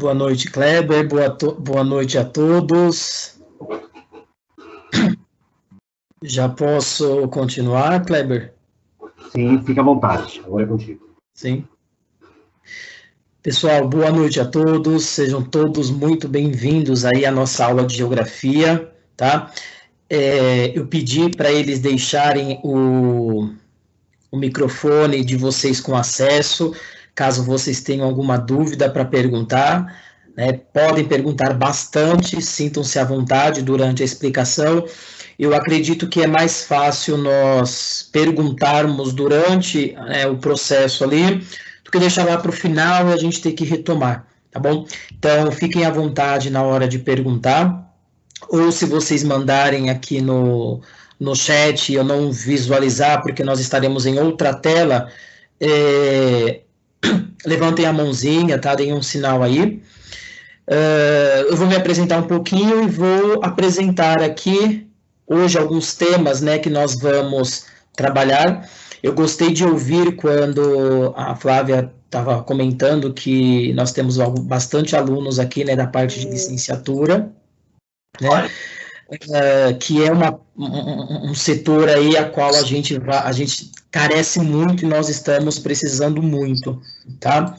Boa noite, Kleber. Boa noite a todos. Já posso continuar, Kleber? Sim, fica à vontade. Agora é contigo. Sim. Pessoal, boa noite a todos. Sejam todos muito bem-vindos aí à nossa aula de geografia, tá? Eu pedi para eles deixarem o microfone de vocês com acesso, caso vocês tenham alguma dúvida para perguntar, né? Podem perguntar bastante, sintam-se à vontade durante a explicação. Eu acredito que é mais fácil nós perguntarmos durante o processo ali, do que deixar lá para o final e a gente ter que retomar, tá bom? Então, fiquem à vontade na hora de perguntar, ou se vocês mandarem aqui no chat e eu não visualizar, porque nós estaremos em outra tela, levantem a mãozinha, tá? Deem um sinal aí. Eu vou me apresentar um pouquinho e vou apresentar aqui hoje alguns temas, né, que nós vamos trabalhar. Eu gostei de ouvir quando a Flávia estava comentando que nós temos bastante alunos aqui, né, da parte de licenciatura, né, que é um setor aí a qual a gente carece muito e nós estamos precisando muito, tá?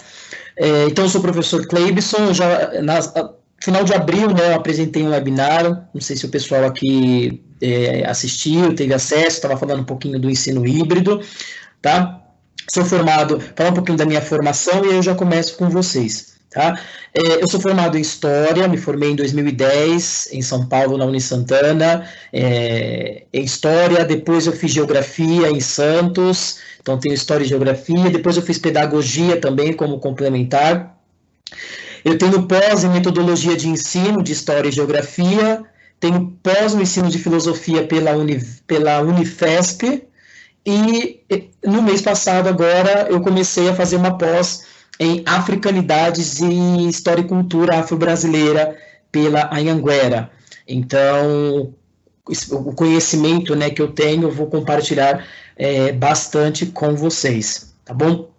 Então, eu sou o professor Cleibson, final de abril, né, eu apresentei um webinar, não sei se o pessoal aqui assistiu, teve acesso, estava falando um pouquinho do ensino híbrido, tá? Sou formado, falar um pouquinho da minha formação e aí eu já começo com vocês, tá? Eu sou formado em História, me formei em 2010, em São Paulo, na Unisantana, em História, depois eu fiz Geografia em Santos, então tenho História e Geografia, depois eu fiz Pedagogia também como complementar. Eu tenho pós em Metodologia de Ensino de História e Geografia, tenho pós no Ensino de Filosofia pela Unifesp, e no mês passado agora eu comecei a fazer uma pós em Africanidades e História e Cultura Afro-Brasileira pela Anhanguera. Então, o conhecimento, né, que eu tenho, eu vou compartilhar bastante com vocês, tá bom?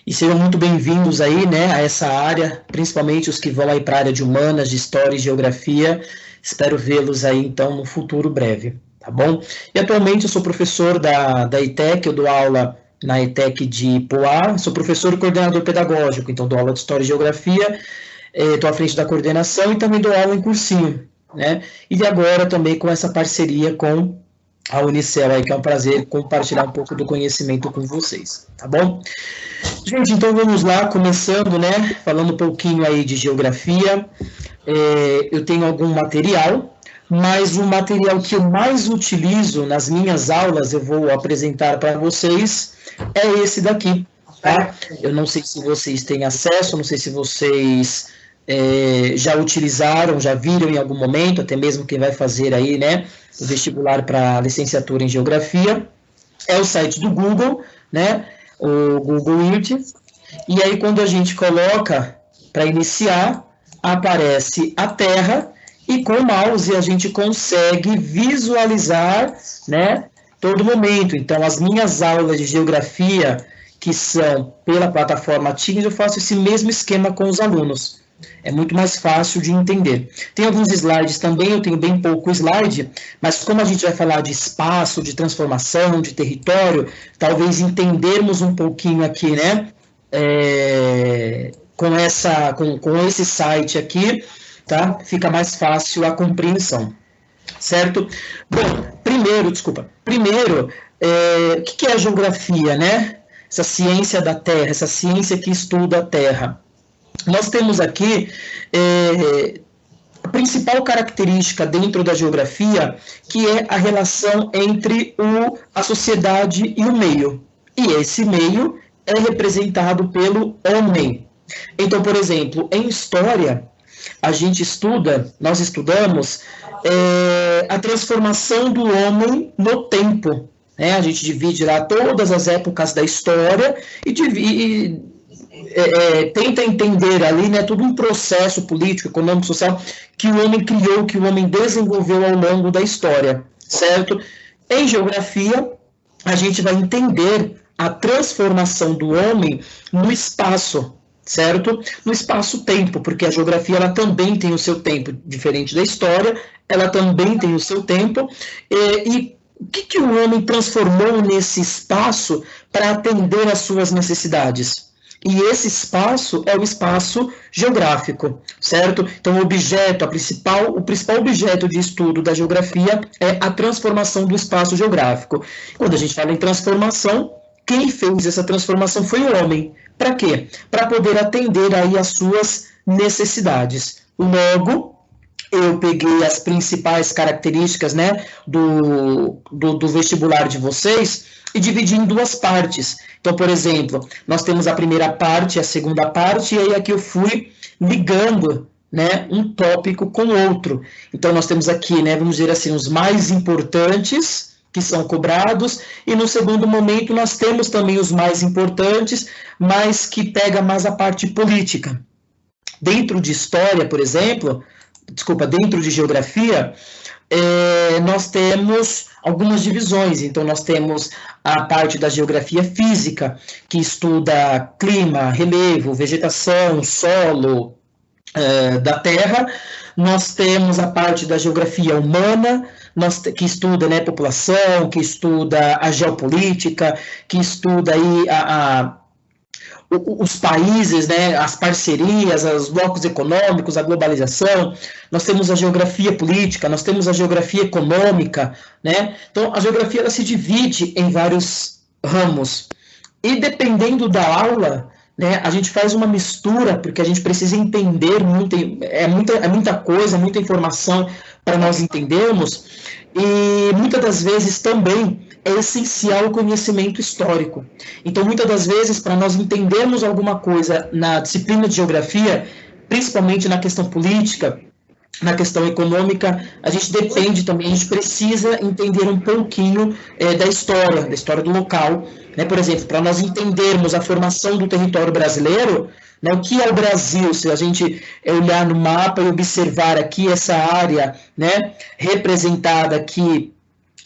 E sejam muito bem-vindos aí, né, a essa área, principalmente os que vão aí para a área de humanas, de história e geografia. Espero vê-los aí, então, no futuro breve, tá bom? E atualmente eu sou professor da ETEC, eu dou aula na ETEC de Poá, sou professor e coordenador pedagógico, então dou aula de história e geografia, estou à frente da coordenação e também dou aula em cursinho, né? E agora também com essa parceria com a Unicel aí, que é um prazer compartilhar um pouco do conhecimento com vocês, tá bom? Gente, então vamos lá, começando, né, falando um pouquinho aí de geografia. Eu tenho algum material, mas o material que eu mais utilizo nas minhas aulas, eu vou apresentar para vocês, é esse daqui, tá? Eu não sei se vocês têm acesso, não sei se vocês já utilizaram, já viram em algum momento, até mesmo quem vai fazer aí, né, o vestibular para licenciatura em geografia, é o site do Google, né, o Google Earth, e aí quando a gente coloca para iniciar, aparece a Terra, e com o mouse a gente consegue visualizar, né, todo momento. Então, as minhas aulas de geografia, que são pela plataforma Teams, eu faço esse mesmo esquema com os alunos. É muito mais fácil de entender. Tem alguns slides também, eu tenho bem pouco slide, mas como a gente vai falar de espaço, de transformação, de território, talvez entendermos um pouquinho aqui, né, com esse site aqui, tá? Fica mais fácil a compreensão, certo? Bom, primeiro, o que é a geografia, né? Essa ciência da Terra, essa ciência que estuda a Terra. Nós temos aqui a principal característica dentro da geografia, que é a relação entre a sociedade e o meio. E esse meio é representado pelo homem. Então, por exemplo, em história, nós estudamos a transformação do homem no tempo. Né? A gente divide lá todas as épocas da história e tenta entender ali, né, todo um processo político, econômico, social que o homem criou, que o homem desenvolveu ao longo da história, certo? Em geografia, a gente vai entender a transformação do homem no espaço, certo? No espaço-tempo, porque a geografia ela também tem o seu tempo, diferente da história, ela também tem o seu tempo, e o que o homem transformou nesse espaço para atender às suas necessidades? E esse espaço é o espaço geográfico, certo? Então, o principal objeto de estudo da geografia é a transformação do espaço geográfico. Quando a gente fala em transformação, quem fez essa transformação foi o homem. Para quê? Para poder atender aí às suas necessidades. Logo, eu peguei as principais características, né, do vestibular de vocês e dividi em duas partes. Então, por exemplo, nós temos a primeira parte, a segunda parte, e aí aqui eu fui ligando, né, um tópico com outro. Então, nós temos aqui, né, vamos dizer assim, os mais importantes que são cobrados, e no segundo momento nós temos também os mais importantes, mas que pega mais a parte política. Dentro de história, por exemplo, dentro de geografia, nós temos algumas divisões. Então, nós temos a parte da geografia física, que estuda clima, relevo, vegetação, solo da Terra. Nós temos a parte da geografia humana, que estuda, né, população, que estuda a geopolítica, que estuda aí os países, né, as parcerias, os blocos econômicos, a globalização. Nós temos a geografia política, nós temos a geografia econômica, né? Então, a geografia ela se divide em vários ramos. E dependendo da aula, né, a gente faz uma mistura, porque a gente precisa entender muita coisa, muita informação para nós entendermos, e muitas das vezes também é essencial o conhecimento histórico. Então, muitas das vezes, para nós entendermos alguma coisa na disciplina de geografia, principalmente na questão política, na questão econômica, a gente depende também, a gente precisa entender um pouquinho da história do local, né? Por exemplo, para nós entendermos a formação do território brasileiro, né, o que é o Brasil, se a gente olhar no mapa e observar aqui essa área, né, representada aqui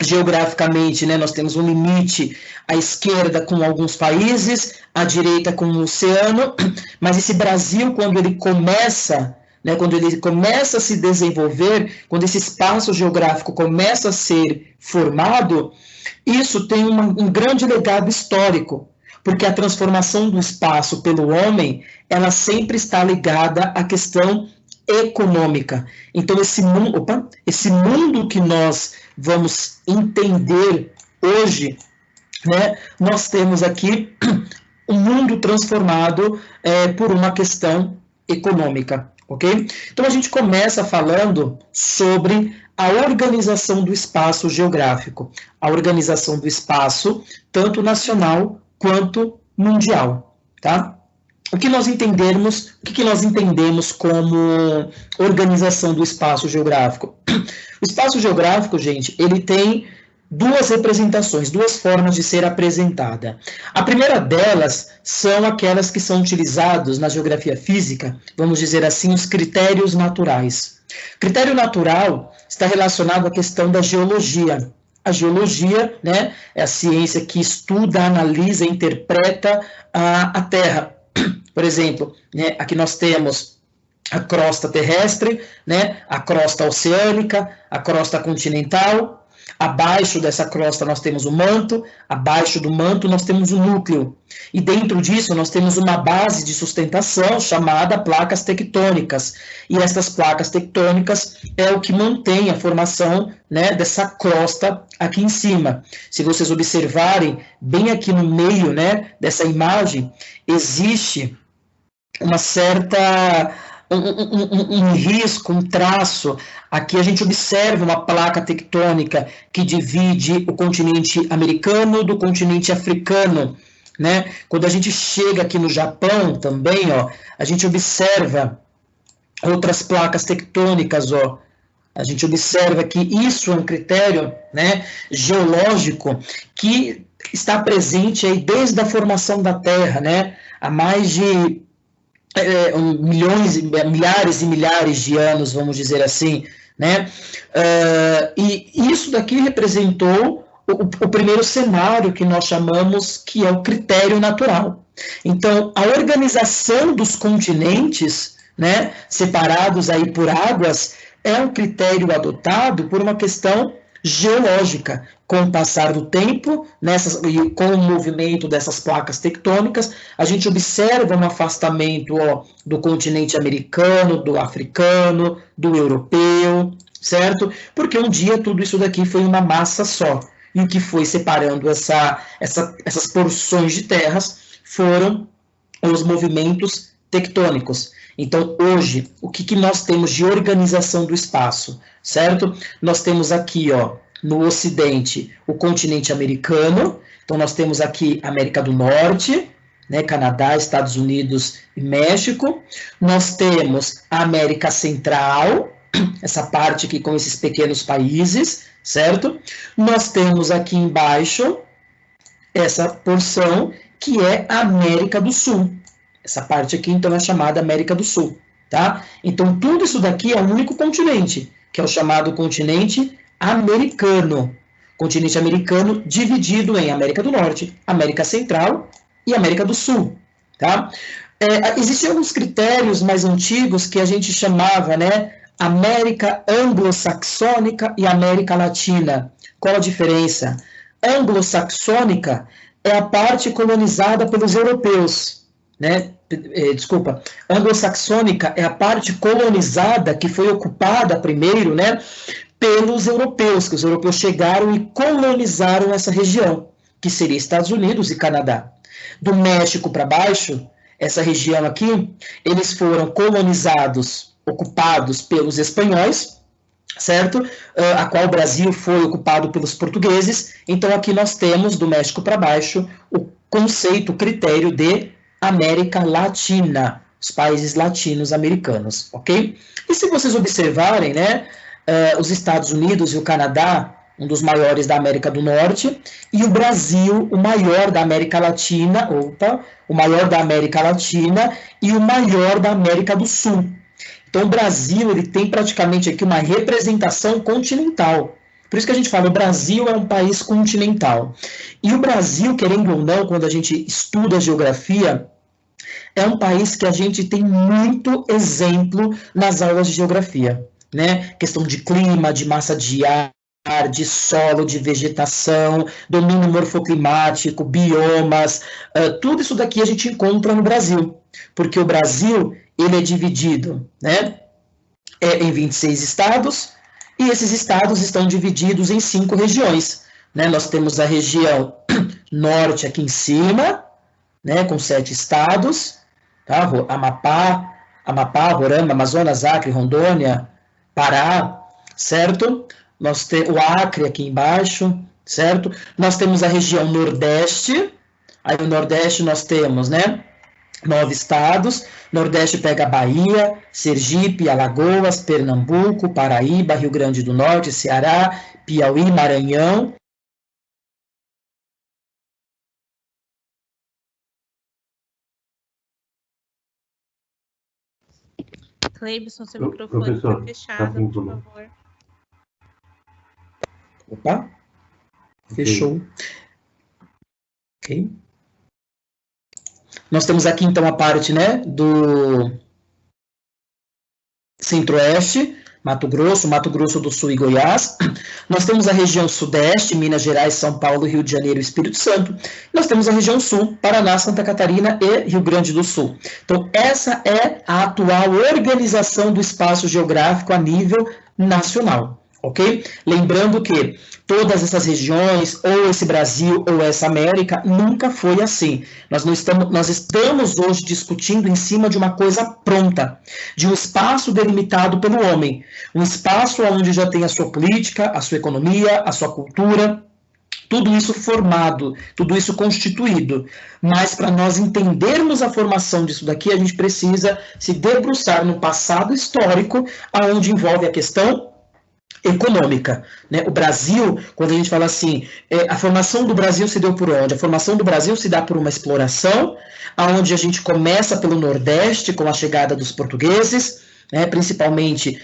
geograficamente, né, nós temos um limite à esquerda com alguns países, à direita com o oceano, mas esse Brasil, quando ele começa a se desenvolver, quando esse espaço geográfico começa a ser formado, isso tem um grande legado histórico, porque a transformação do espaço pelo homem, ela sempre está ligada à questão econômica. Então, esse mundo que nós vamos entender hoje, né, nós temos aqui um mundo transformado por uma questão econômica, ok? Então, a gente começa falando sobre a organização do espaço geográfico, a organização do espaço, tanto nacional quanto mundial, tá? O que nós entendemos como organização do espaço geográfico? O espaço geográfico, gente, ele tem duas representações, duas formas de ser apresentada. A primeira delas são aquelas que são utilizadas na geografia física, vamos dizer assim, os critérios naturais. Critério natural está relacionado à questão da geologia. A geologia, né, é a ciência que estuda, analisa, interpreta a Terra. Por exemplo, né, aqui nós temos a crosta terrestre, né, a crosta oceânica, a crosta continental. Abaixo dessa crosta nós temos o manto, abaixo do manto nós temos o núcleo. E dentro disso nós temos uma base de sustentação chamada placas tectônicas. E essas placas tectônicas é o que mantém a formação, né, dessa crosta aqui em cima. Se vocês observarem, bem aqui no meio, né, dessa imagem, existe uma certa... Um risco, um traço. Aqui a gente observa uma placa tectônica que divide o continente americano do continente africano, né? Quando a gente chega aqui no Japão também, ó, a gente observa outras placas tectônicas, ó. A gente observa que isso é um critério, né, geológico que está presente aí desde a formação da Terra, né? Há mais de milhares e milhares de anos, vamos dizer assim, né? E isso daqui representou o primeiro cenário que nós chamamos que é o critério natural. Então, a organização dos continentes, né, separados aí por águas, é um critério adotado por uma questão geológica. Com o passar do tempo, e com o movimento dessas placas tectônicas, a gente observa um afastamento do continente americano, do africano, do europeu, certo? Porque um dia tudo isso daqui foi uma massa só. E o que foi separando essas porções de terras foram os movimentos tectônicos. Então, hoje, o que nós temos de organização do espaço, certo? Nós temos aqui, no Ocidente, o continente americano. Então, nós temos aqui América do Norte, né, Canadá, Estados Unidos e México. Nós temos a América Central, essa parte aqui com esses pequenos países, certo? Nós temos aqui embaixo essa porção que é a América do Sul. Essa parte aqui, então, é chamada América do Sul, tá? Então, tudo isso daqui é um único continente, que é o chamado continente americano. Continente americano dividido em América do Norte, América Central e América do Sul, tá? Existem alguns critérios mais antigos que a gente chamava, né, América anglo-saxônica e América latina. Qual a diferença? Anglo-saxônica é a parte colonizada pelos europeus, né? Desculpa, anglo-saxônica é a parte colonizada que foi ocupada primeiro, né, pelos europeus, que os europeus chegaram e colonizaram essa região, que seria Estados Unidos e Canadá. Do México para baixo, essa região aqui, eles foram colonizados, ocupados pelos espanhóis, certo? A qual o Brasil foi ocupado pelos portugueses. Então, aqui nós temos, do México para baixo, o conceito, o critério de América Latina, os países latinos americanos, ok? E se vocês observarem, né, os Estados Unidos e o Canadá, um dos maiores da América do Norte, e o Brasil, o maior da América Latina, o maior da América Latina e o maior da América do Sul. Então, o Brasil, ele tem praticamente aqui uma representação continental. Por isso que a gente fala, o Brasil é um país continental. E o Brasil, querendo ou não, quando a gente estuda geografia, é um país que a gente tem muito exemplo nas aulas de geografia, né? Questão de clima, de massa de ar, de solo, de vegetação, domínio morfoclimático, biomas, tudo isso daqui a gente encontra no Brasil, porque o Brasil, ele é dividido, né, em 26 estados, e esses estados estão divididos em 5 regiões, né? Nós temos a região norte aqui em cima, né, com 7 estados, tá? Amapá, Roraima, Amazonas, Acre, Rondônia, Pará, certo? Nós temos o Acre aqui embaixo, certo? Nós temos a região Nordeste, aí no Nordeste nós temos, né, 9 estados, Nordeste pega Bahia, Sergipe, Alagoas, Pernambuco, Paraíba, Rio Grande do Norte, Ceará, Piauí, Maranhão. Cleibson, seu microfone está fechado, por favor. Opa, fechou. Ok. Nós temos aqui, então, a parte, né, do Centro-Oeste, Mato Grosso do Sul e Goiás. Nós temos a região Sudeste, Minas Gerais, São Paulo, Rio de Janeiro e Espírito Santo. Nós temos a região Sul, Paraná, Santa Catarina e Rio Grande do Sul. Então, essa é a atual organização do espaço geográfico a nível nacional. Ok? Lembrando que todas essas regiões, ou esse Brasil, ou essa América, nunca foi assim. Nós estamos hoje discutindo em cima de uma coisa pronta, de um espaço delimitado pelo homem, um espaço onde já tem a sua política, a sua economia, a sua cultura, tudo isso formado, tudo isso constituído. Mas para nós entendermos a formação disso daqui, a gente precisa se debruçar no passado histórico, aonde envolve a questão econômica, né? O Brasil, quando a gente fala assim, a formação do Brasil se deu por onde? A formação do Brasil se dá por uma exploração, onde a gente começa pelo Nordeste, com a chegada dos portugueses, né? Principalmente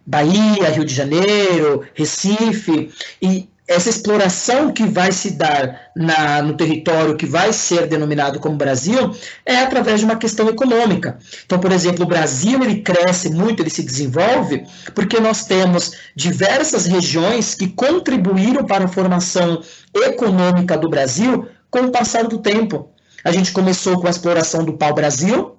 Bahia, Rio de Janeiro, Recife, e essa exploração que vai se dar no território que vai ser denominado como Brasil é através de uma questão econômica. Então, por exemplo, o Brasil ele cresce muito, ele se desenvolve, porque nós temos diversas regiões que contribuíram para a formação econômica do Brasil com o passar do tempo. A gente começou com a exploração do pau-brasil.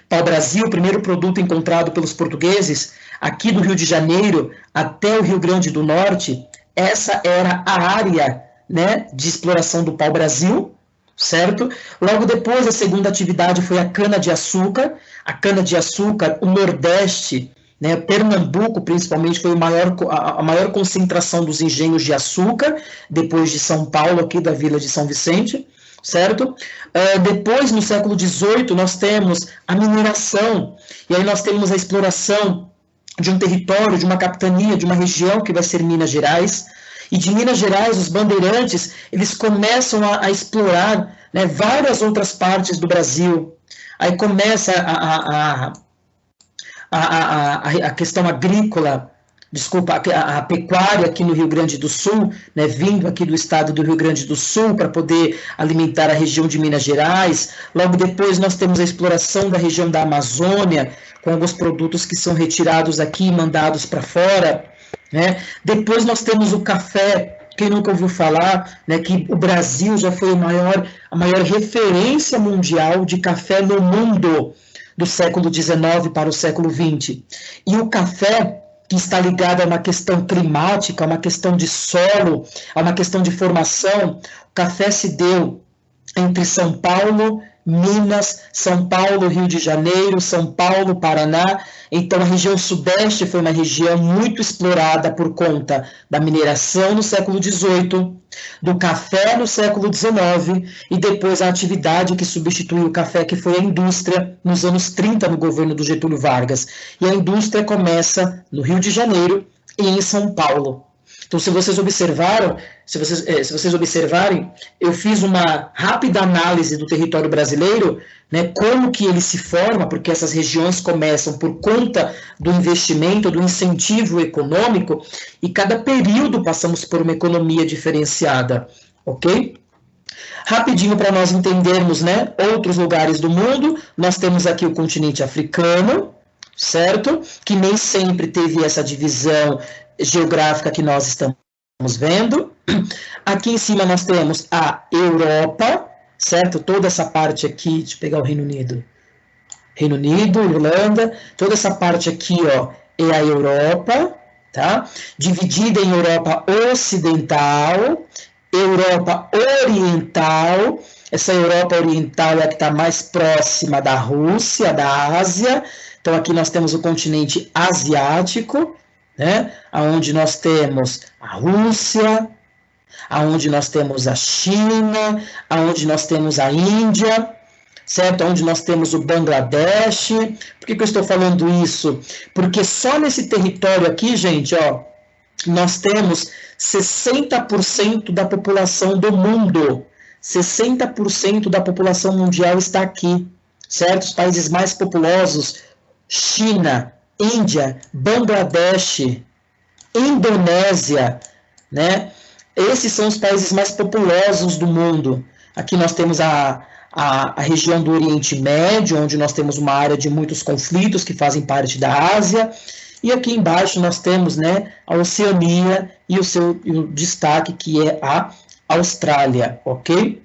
Pau-brasil, o primeiro produto encontrado pelos portugueses, aqui do Rio de Janeiro até o Rio Grande do Norte. Essa era a área, né, de exploração do pau-brasil, certo? Logo depois, a segunda atividade foi a cana-de-açúcar. A cana-de-açúcar, o Nordeste, né, Pernambuco, principalmente, foi a maior concentração dos engenhos de açúcar, depois de São Paulo, aqui da Vila de São Vicente, certo? Depois, no século XVIII, nós temos a mineração, e aí nós temos a exploração de um território, de uma capitania, de uma região que vai ser Minas Gerais, e de Minas Gerais, os bandeirantes, eles começam a explorar, né, várias outras partes do Brasil. Aí começa a questão agrícola, a pecuária aqui no Rio Grande do Sul, né, vindo aqui do estado do Rio Grande do Sul para poder alimentar a região de Minas Gerais. Logo depois nós temos a exploração da região da Amazônia, com alguns produtos que são retirados aqui e mandados para fora, né. Depois nós temos o café. Quem nunca ouviu falar, né, que o Brasil já foi a maior referência mundial de café no mundo, do século XIX para o século XX. E o café, que está ligado a uma questão climática, a uma questão de solo, a uma questão de formação, o café se deu entre São Paulo, Minas, São Paulo, Rio de Janeiro, São Paulo, Paraná. Então, a região sudeste foi uma região muito explorada por conta da mineração no século XVIII, do café no século XIX, e depois a atividade que substituiu o café, que foi a indústria, nos anos 30, no governo do Getúlio Vargas. E a indústria começa no Rio de Janeiro e em São Paulo. Então, se vocês observarem, eu fiz uma rápida análise do território brasileiro, né, como que ele se forma, porque essas regiões começam por conta do investimento, do incentivo econômico, e cada período passamos por uma economia diferenciada, ok? Rapidinho para nós entendermos, né, outros lugares do mundo, nós temos aqui o continente africano, certo? Que nem sempre teve essa divisão geográfica que nós estamos vendo. Aqui em cima nós temos a Europa, certo? Toda essa parte aqui, deixa eu pegar o Reino Unido, Irlanda, toda essa parte aqui, ó, é a Europa, tá? Dividida em Europa Ocidental, Europa Oriental. Essa Europa Oriental é a que está mais próxima da Rússia, da Ásia. Então aqui nós temos o continente asiático, né, onde nós temos a Rússia, onde nós temos a China, onde nós temos a Índia, certo? Onde nós temos o Bangladesh. Por que eu estou falando isso? Porque só nesse território aqui, gente, ó, nós temos 60% da população do mundo. 60% da população mundial está aqui, certo? Os países mais populosos: China, Índia, Bangladesh, Indonésia, né? Esses são os países mais populosos do mundo. Aqui nós temos a região do Oriente Médio, onde nós temos uma área de muitos conflitos que fazem parte da Ásia. E aqui embaixo nós temos, né, a Oceania e o destaque, que é a Austrália, ok?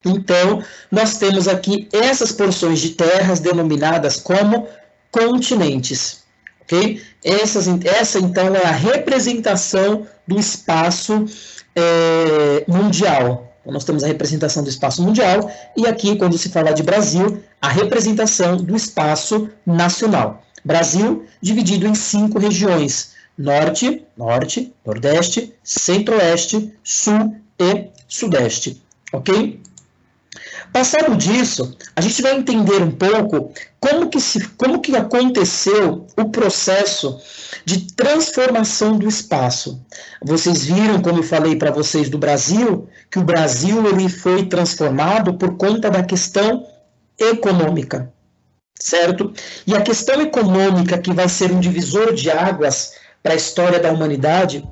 Então, nós temos aqui essas porções de terras denominadas como continentes, ok? Essa, então, é a representação do espaço mundial. Então, nós temos a representação do espaço mundial, e aqui, quando se fala de Brasil, a representação do espaço nacional. Brasil dividido em 5 regiões: Norte, Nordeste, Centro-Oeste, Sul e Sudeste, ok? Passado disso, a gente vai entender um pouco como que aconteceu o processo de transformação do espaço. Vocês viram, como eu falei para vocês do Brasil, que o Brasil ele foi transformado por conta da questão econômica, certo? E a questão econômica, que vai ser um divisor de águas para a história da humanidade,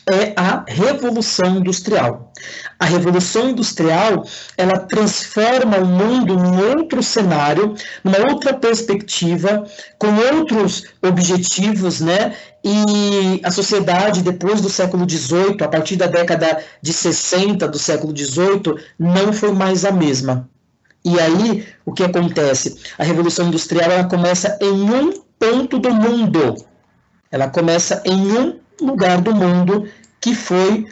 é a Revolução Industrial. A Revolução Industrial, ela transforma o mundo num outro cenário, numa outra perspectiva, com outros objetivos, né? E a sociedade, depois do século XVIII, a partir da década de 60 do século XVIII, não foi mais a mesma. E aí, o que acontece? A Revolução Industrial, ela começa em um ponto do mundo. Ela começa em um lugar do mundo, que foi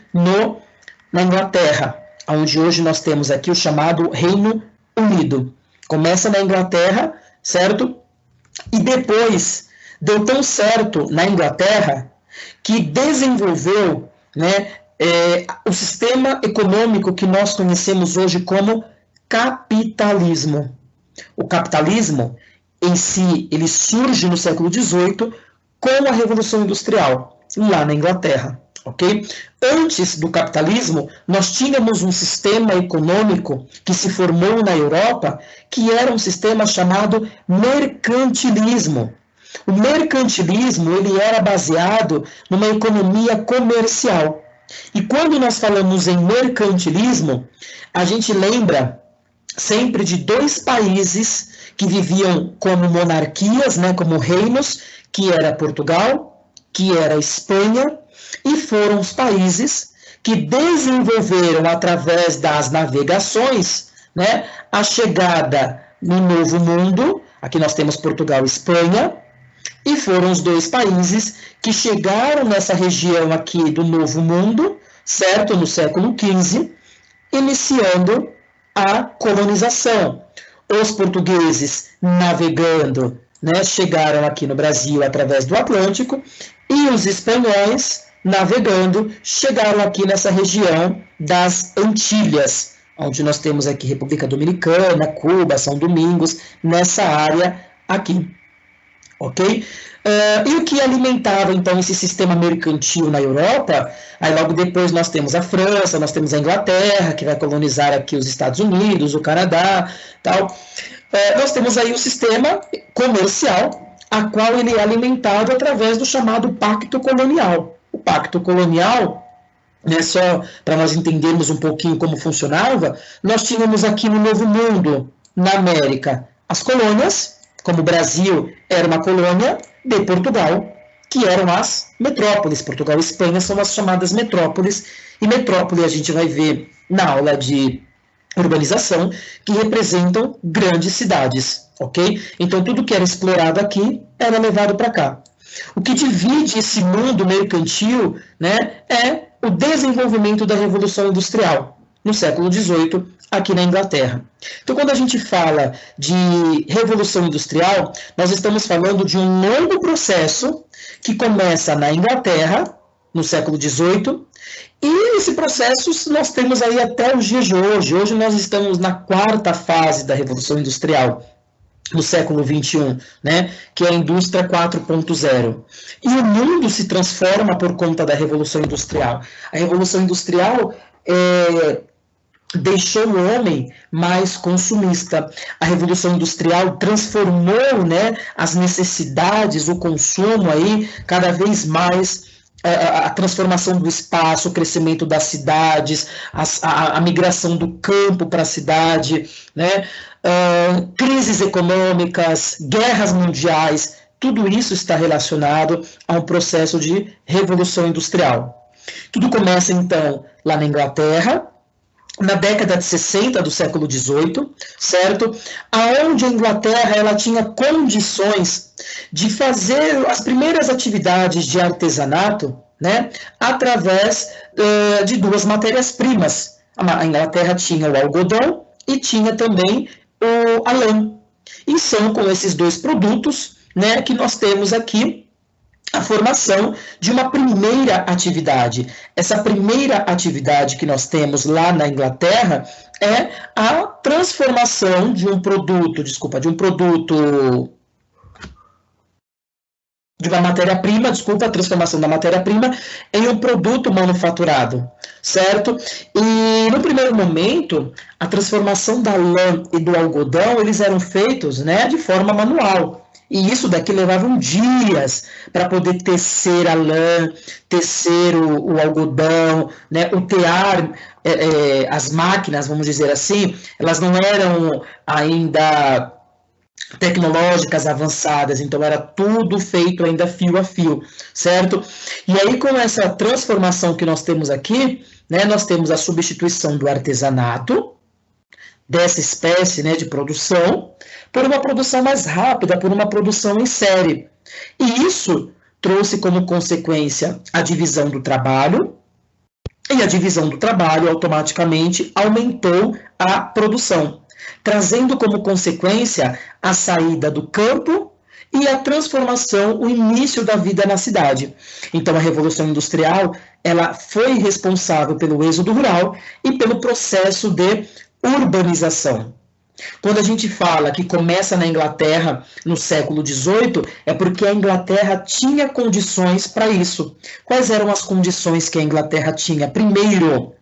na Inglaterra, onde hoje nós temos aqui o chamado Reino Unido. Começa na Inglaterra, certo? E depois deu tão certo na Inglaterra que desenvolveu, né, o sistema econômico que nós conhecemos hoje como capitalismo. O capitalismo, em si, ele surge no século XVIII com a Revolução Industrial, lá na Inglaterra, ok? Antes do capitalismo, nós tínhamos um sistema econômico que se formou na Europa, que era um sistema chamado mercantilismo. O mercantilismo, ele era baseado numa economia comercial. E quando nós falamos em mercantilismo, a gente lembra sempre de dois países que viviam como monarquias, né, como reinos, que era Portugal, que era Espanha, e foram os países que desenvolveram, através das navegações, né, a chegada no Novo Mundo. Aqui nós temos Portugal e Espanha, e foram os dois países que chegaram nessa região aqui do Novo Mundo, certo, no século XV, iniciando a colonização. Os portugueses navegando, né, chegaram aqui no Brasil através do Atlântico, e os espanhóis navegando chegaram aqui nessa região das Antilhas, onde nós temos aqui República Dominicana, Cuba, São Domingos, nessa área aqui. Ok? E o que alimentava, então, esse sistema mercantil na Europa? Aí, logo depois, nós temos a França, nós temos a Inglaterra, que vai colonizar aqui os Estados Unidos, o Canadá, tal. Nós temos aí o sistema comercial, a qual ele é alimentado através do chamado Pacto Colonial. O Pacto Colonial, né, só para nós entendermos um pouquinho como funcionava, nós tínhamos aqui no Novo Mundo, na América, as colônias, como o Brasil era uma colônia de Portugal, que eram as metrópoles. Portugal e Espanha são as chamadas metrópoles, e metrópole a gente vai ver na aula de urbanização, que representam grandes cidades, ok? Então, tudo que era explorado aqui era levado para cá. O que divide esse mundo mercantil, né, é o desenvolvimento da Revolução Industrial, no século XVIII, aqui na Inglaterra. Então, quando a gente fala de Revolução Industrial, nós estamos falando de um longo processo que começa na Inglaterra, no século XVIII, e esse processo nós temos aí até os dias de hoje. Hoje nós estamos na quarta fase da Revolução Industrial, no século XXI, né, que é a indústria 4.0. E o mundo se transforma por conta da Revolução Industrial. A Revolução Industrial deixou o homem mais consumista. A Revolução Industrial transformou, né, as necessidades, o consumo aí cada vez mais, a transformação do espaço, o crescimento das cidades, a migração do campo para a cidade, né, crises econômicas, guerras mundiais, tudo isso está relacionado a um processo de Revolução Industrial. Tudo começa, então, lá na Inglaterra, na década de 60 do século XVIII, certo? Aonde a Inglaterra ela tinha condições de fazer as primeiras atividades de artesanato, né, através de duas matérias-primas. A Inglaterra tinha o algodão e tinha também a lã. E são com esses dois produtos, né, que nós temos aqui a formação de uma primeira atividade. Essa primeira atividade que nós temos lá na Inglaterra é a transformação de um produto de uma matéria-prima, desculpa, a transformação da matéria-prima em um produto manufaturado, certo? E no primeiro momento, a transformação da lã e do algodão, eles eram feitos, né, de forma manual. E isso daqui levavam dias para poder tecer a lã, tecer o algodão, né, o tear, as máquinas, vamos dizer assim, elas não eram ainda tecnológicas avançadas, então era tudo feito ainda fio a fio, certo? E aí com essa transformação que nós temos aqui, né, nós temos a substituição do artesanato, dessa espécie, né, de produção, por uma produção mais rápida, por uma produção em série. E isso trouxe como consequência a divisão do trabalho, e a divisão do trabalho automaticamente aumentou a produção, trazendo como consequência a saída do campo e a transformação, o início da vida na cidade. Então, a Revolução Industrial, ela foi responsável pelo êxodo rural e pelo processo de urbanização. Quando a gente fala que começa na Inglaterra no século XVIII, é porque a Inglaterra tinha condições para isso. Quais eram as condições que a Inglaterra tinha? Primeiro,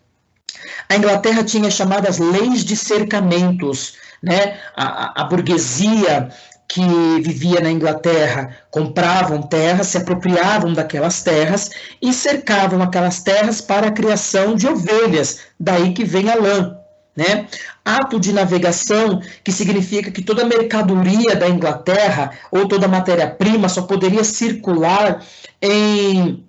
a Inglaterra tinha chamadas leis de cercamentos, né? A burguesia que vivia na Inglaterra compravam terras, se apropriavam daquelas terras e cercavam aquelas terras para a criação de ovelhas, daí que vem a lã, né? Ato de navegação, que significa que toda mercadoria da Inglaterra ou toda matéria-prima só poderia circular em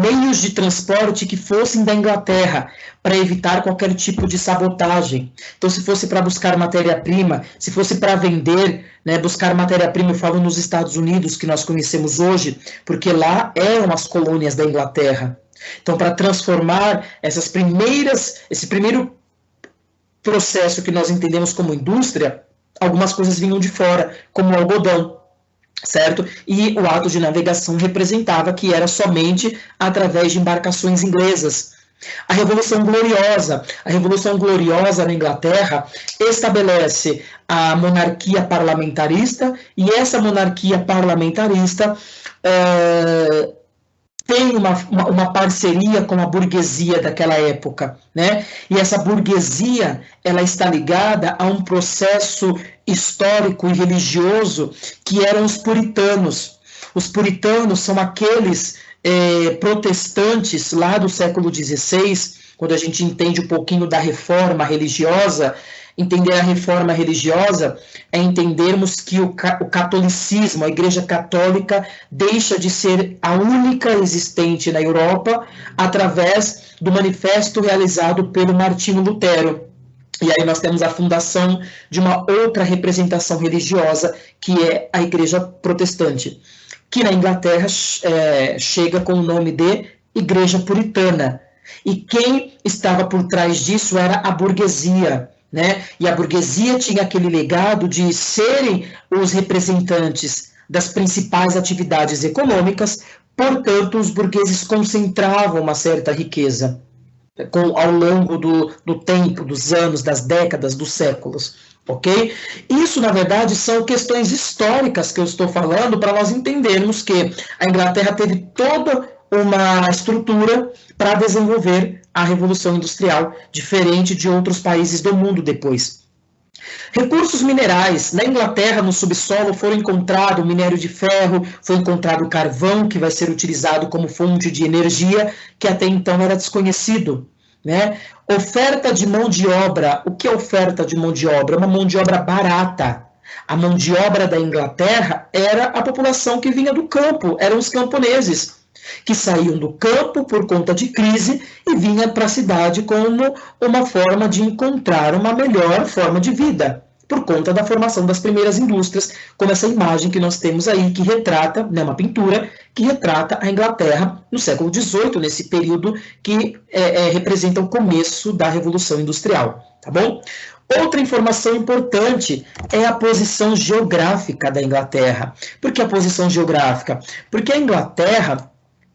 meios de transporte que fossem da Inglaterra, para evitar qualquer tipo de sabotagem. Então, se fosse para buscar matéria-prima, se fosse para vender, né, buscar matéria-prima, eu falo nos Estados Unidos, que nós conhecemos hoje, porque lá eram as colônias da Inglaterra. Então, para transformar esse primeiro processo que nós entendemos como indústria, algumas coisas vinham de fora, como o algodão, certo? E o ato de navegação representava que era somente através de embarcações inglesas. A Revolução Gloriosa na Inglaterra estabelece a monarquia parlamentarista, e essa monarquia parlamentarista tem uma parceria com a burguesia daquela época, né? E essa burguesia, ela está ligada a um processo histórico e religioso que eram os puritanos. Os puritanos são aqueles protestantes lá do século XVI, quando a gente entende um pouquinho da reforma religiosa. Entender a reforma religiosa é entendermos que o catolicismo, a Igreja Católica, deixa de ser a única existente na Europa através do manifesto realizado pelo Martinho Lutero. E aí nós temos a fundação de uma outra representação religiosa, que é a Igreja Protestante, que na Inglaterra chega com o nome de Igreja Puritana. E quem estava por trás disso era a burguesia, né? E a burguesia tinha aquele legado de serem os representantes das principais atividades econômicas, portanto, os burgueses concentravam uma certa riqueza ao longo do tempo, dos anos, das décadas, dos séculos, ok? Isso, na verdade, são questões históricas que eu estou falando para nós entendermos que a Inglaterra teve toda uma estrutura para desenvolver a Revolução Industrial, diferente de outros países do mundo depois. Recursos minerais. Na Inglaterra, no subsolo, foram encontrados minério de ferro, foi encontrado carvão, que vai ser utilizado como fonte de energia, que até então era desconhecido, né? Oferta de mão de obra. O que é oferta de mão de obra? Uma mão de obra barata. A mão de obra da Inglaterra era a população que vinha do campo, eram os camponeses, que saíam do campo por conta de crise e vinham para a cidade como uma forma de encontrar uma melhor forma de vida, por conta da formação das primeiras indústrias, como essa imagem que nós temos aí, que retrata, né, uma pintura, que retrata a Inglaterra no século XVIII, nesse período que representa o começo da Revolução Industrial, tá bom? Outra informação importante é a posição geográfica da Inglaterra. Por que a posição geográfica? Porque a Inglaterra,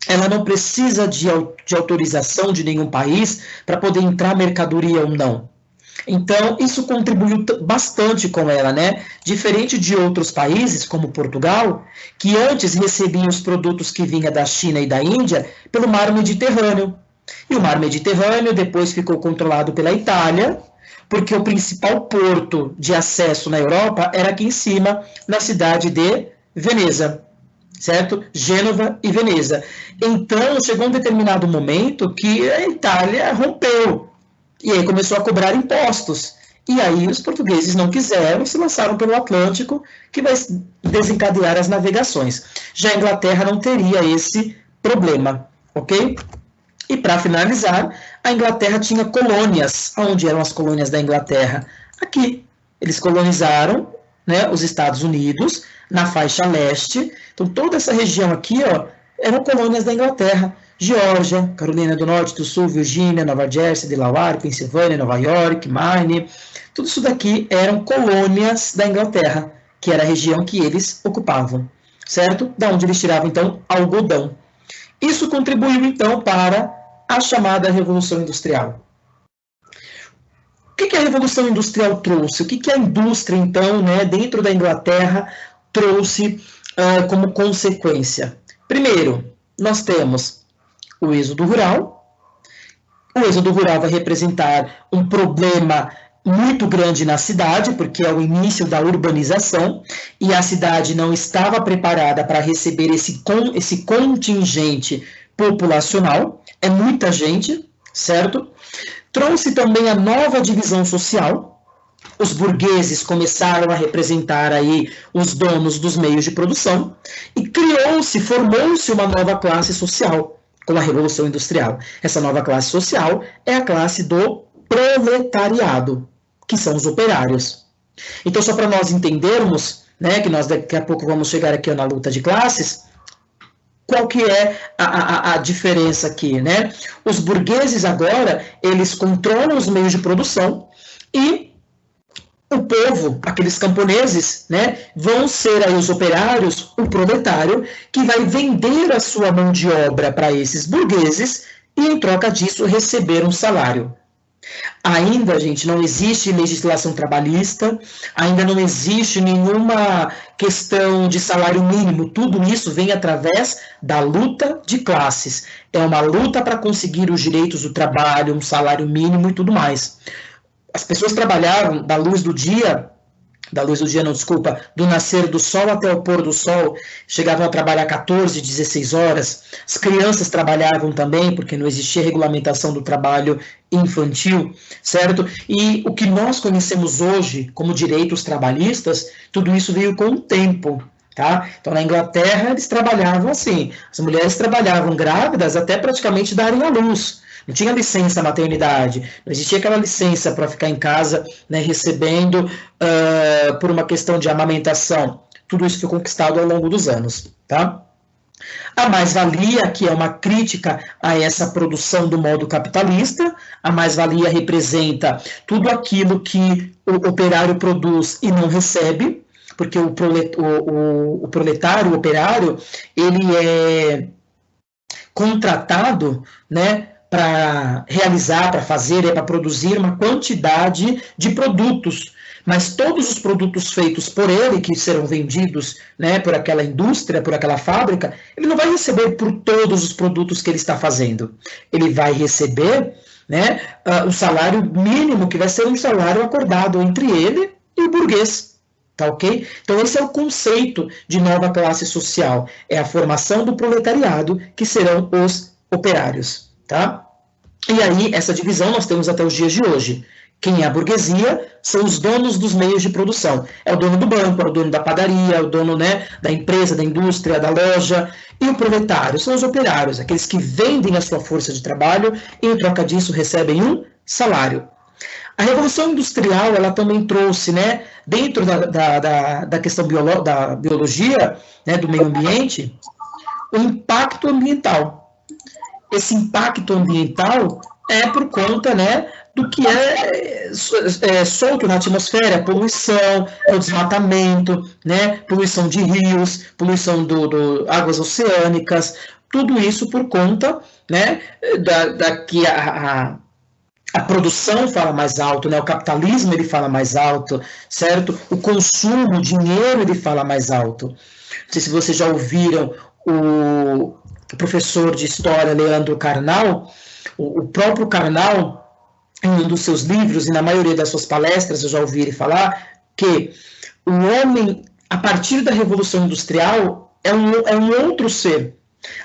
ela não precisa de autorização de nenhum país para poder entrar mercadoria ou não. Então, isso contribuiu bastante com ela, né? Diferente de outros países, como Portugal, que antes recebiam os produtos que vinham da China e da Índia pelo mar Mediterrâneo. E o mar Mediterrâneo depois ficou controlado pela Itália, porque o principal porto de acesso na Europa era aqui em cima, na cidade de Veneza, certo? Gênova e Veneza. Então, chegou um determinado momento que a Itália rompeu, e aí começou a cobrar impostos. E aí os portugueses não quiseram e se lançaram pelo Atlântico, que vai desencadear as navegações. Já a Inglaterra não teria esse problema, ok? E para finalizar, a Inglaterra tinha colônias. Onde eram as colônias da Inglaterra? Aqui. Eles colonizaram, né, os Estados Unidos, na faixa leste. Então toda essa região aqui, ó, eram colônias da Inglaterra. Geórgia, Carolina do Norte, do Sul, Virgínia, Nova Jersey, Delaware, Pensilvânia, Nova York, Maine, tudo isso daqui eram colônias da Inglaterra, que era a região que eles ocupavam, certo? Da onde eles tiravam, então, algodão. Isso contribuiu, então, para a chamada Revolução Industrial. O que a Revolução Industrial trouxe? O que a indústria, então, né, dentro da Inglaterra, trouxe como consequência? Primeiro, nós temos o êxodo rural. O êxodo rural vai representar um problema muito grande na cidade, porque é o início da urbanização, e a cidade não estava preparada para receber esse contingente populacional, é muita gente, certo? Trouxe também a nova divisão social. Os burgueses começaram a representar aí os donos dos meios de produção, e formou-se uma nova classe social, com a Revolução Industrial. Essa nova classe social é a classe do proletariado, que são os operários. Então, só para nós entendermos, né, que nós daqui a pouco vamos chegar aqui na luta de classes, qual que é a diferença aqui, né? Os burgueses agora, eles controlam os meios de produção e o povo, aqueles camponeses, né, vão ser aí os operários, o proletário, que vai vender a sua mão de obra para esses burgueses e, em troca disso, receber um salário. Ainda, gente, não existe legislação trabalhista, ainda não existe nenhuma questão de salário mínimo, tudo isso vem através da luta de classes. É uma luta para conseguir os direitos do trabalho, um salário mínimo e tudo mais. As pessoas trabalhavam da luz do dia, do nascer do sol até o pôr do sol, chegavam a trabalhar 14, 16 horas. As crianças trabalhavam também, porque não existia regulamentação do trabalho infantil, certo? E o que nós conhecemos hoje como direitos trabalhistas, tudo isso veio com o tempo, tá? Então, na Inglaterra, eles trabalhavam assim, as mulheres trabalhavam grávidas até praticamente darem à luz. Não tinha licença maternidade, não existia aquela licença para ficar em casa, né, recebendo por uma questão de amamentação. Tudo isso foi conquistado ao longo dos anos, tá? A mais-valia, que é uma crítica a essa produção do modo capitalista, a mais-valia representa tudo aquilo que o operário produz e não recebe, porque o proletário, o operário, ele é contratado, né, para realizar, para fazer, para produzir uma quantidade de produtos, mas todos os produtos feitos por ele, que serão vendidos, né, por aquela indústria, por aquela fábrica, ele não vai receber por todos os produtos que ele está fazendo. Ele vai receber, né, o salário mínimo, que vai ser um salário acordado entre ele e o burguês. Tá ok? Então esse é o conceito de nova classe social, é a formação do proletariado, que serão os operários. Tá? E aí, essa divisão nós temos até os dias de hoje. Quem é a burguesia são os donos dos meios de produção. É o dono do banco, é o dono da padaria, é o dono, né, da empresa, da indústria, da loja. E o proletário são os operários, aqueles que vendem a sua força de trabalho e, em troca disso, recebem um salário. A Revolução Industrial, ela também trouxe, né, dentro da questão da biologia, né, do meio ambiente, o impacto ambiental. Esse impacto ambiental é por conta, né, do que é solto na atmosfera, poluição, o desmatamento, né, poluição de rios, poluição do águas oceânicas, tudo isso por conta, né, que A produção fala mais alto, né? O capitalismo ele fala mais alto, certo? O consumo, o dinheiro ele fala mais alto. Não sei se vocês já ouviram o professor de história Leandro Carnal, o próprio Carnal, em um dos seus livros e na maioria das suas palestras eu já ouvi ele falar que o homem, a partir da Revolução Industrial, é um outro ser.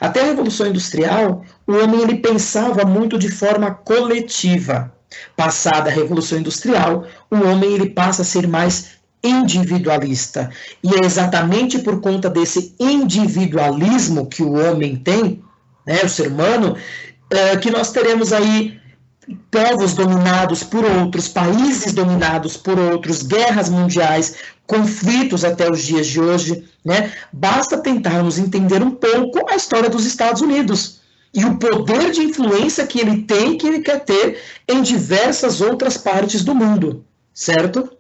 Até a Revolução Industrial, o homem ele pensava muito de forma coletiva. Passada a Revolução Industrial, o homem ele passa a ser mais individualista. E é exatamente por conta desse individualismo que o homem tem, né, o ser humano, que nós teremos aí povos dominados por outros, países dominados por outros, guerras mundiais, conflitos até os dias de hoje, né? Basta tentarmos entender um pouco a história dos Estados Unidos e o poder de influência que ele tem, que ele quer ter em diversas outras partes do mundo, certo?